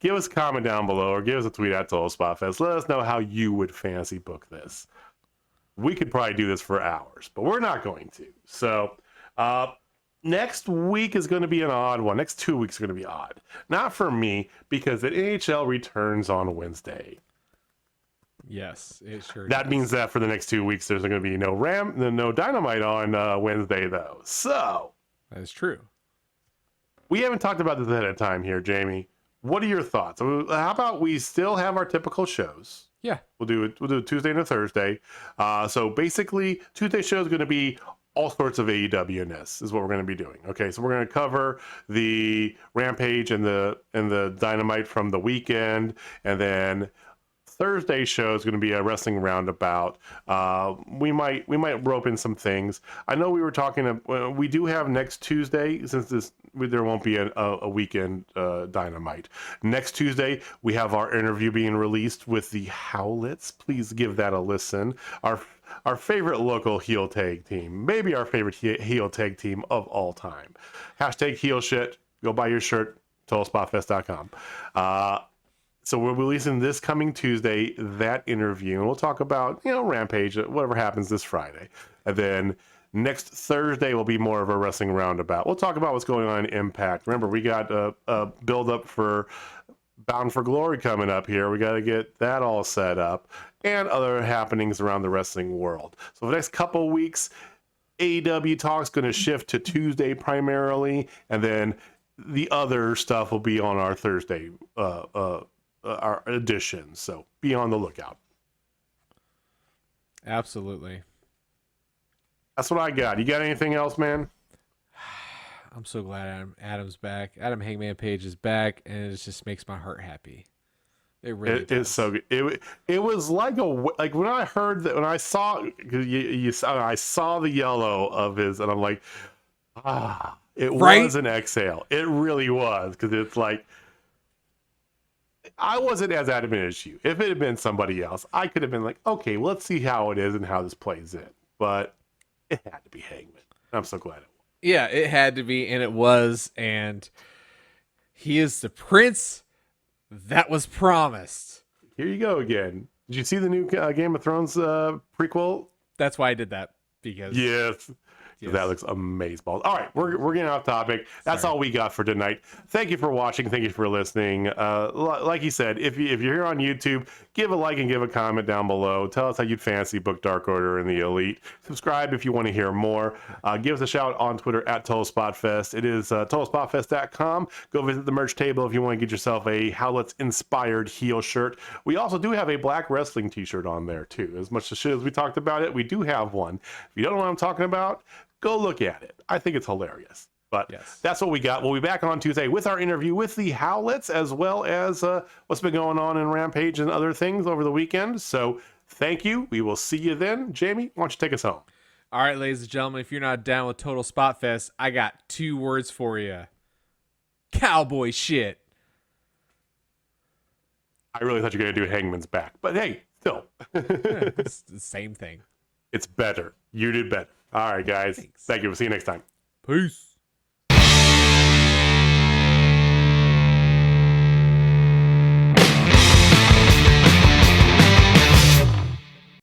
Give us a comment down below or give us a tweet at Total Spotfest. Let us know how you would fancy book this. We could probably do this for hours, but we're not going to. So next week is going to be an odd one. Next 2 weeks are going to be odd. Not for me, because the NHL returns on Wednesday. Yes, it sure That does. means that for the next 2 weeks, there's going to be no Dynamite on Wednesday, though. So that is true. We haven't talked about this ahead of time here, Jamie. What are your thoughts? How about we still have our typical shows? Yeah. We'll do a Tuesday and a Thursday. So basically, Tuesday show is going to be all sorts of AEW-ness is what we're going to be doing. Okay, so we're going to cover the Rampage and the Dynamite from the weekend, and then Thursday show is going to be a wrestling roundabout. We might rope in some things. I know we were talking. We do have next Tuesday, since there won't be a weekend Dynamite. Next Tuesday we have our interview being released with the Howlets. Please give that a listen. Our favorite local heel tag team, maybe our favorite heel tag team of all time. Hashtag heel shit. Go buy your shirt. TotalSpotFest.com. So we're releasing this coming Tuesday, that interview, and we'll talk about, Rampage, whatever happens this Friday. And then next Thursday will be more of a wrestling roundabout. We'll talk about what's going on in Impact. Remember, we got a build-up for Bound for Glory coming up here. We got to get that all set up, and other happenings around the wrestling world. So for the next couple weeks, AEW Talk's going to shift to Tuesday primarily, and then the other stuff will be on our Thursday our edition. So be on the lookout. Absolutely. That's what I got. You got anything else, man? I'm so glad Adam's back. Adam Hangman Page is back, and it just makes my heart happy. It really does. It's so good. It was like when I heard that, when I saw I saw the yellow of his, and I'm like, it was an exhale. It really was, because it's like, I wasn't as adamant as you. If it had been somebody else, I could have been like, okay, well, let's see how it is and how this plays in. But it had to be Hangman. I'm so glad it was. Yeah, it had to be, and it was, and he is the prince that was promised. Here you go again. Did you see the new Game of Thrones prequel? That's why I did that, because Yes. That looks amazing. All right, we're getting off topic. That's all we got for tonight. Thank you for watching. Thank you for listening. Like you said, if you're here on YouTube, give a like and give a comment down below. Tell us how you'd fancy book Dark Order and the Elite. Subscribe if you want to hear more. Give us a shout on Twitter at Total Spotfest. It is TotalSpotFest.com. Go visit the merch table if you want to get yourself a Howlets inspired heel shirt. We also do have a black wrestling t-shirt on there too. As much as we talked about it, we do have one. If you don't know what I'm talking about, go look at it. I think it's hilarious. But Yes. that's what we got. We'll be back on Tuesday with our interview with the Howlets, as well as what's been going on in Rampage and other things over the weekend. So thank you. We will see you then. Jamie, why don't you take us home? All right, ladies and gentlemen, if you're not down with Total Spot Fest, I got 2 words for you. Cowboy shit. I really thought you were going to do Hangman's back. But hey, still. It's the same thing. It's better. You did better. All right, guys. Thanks. Thank you. We'll see you next time. Peace.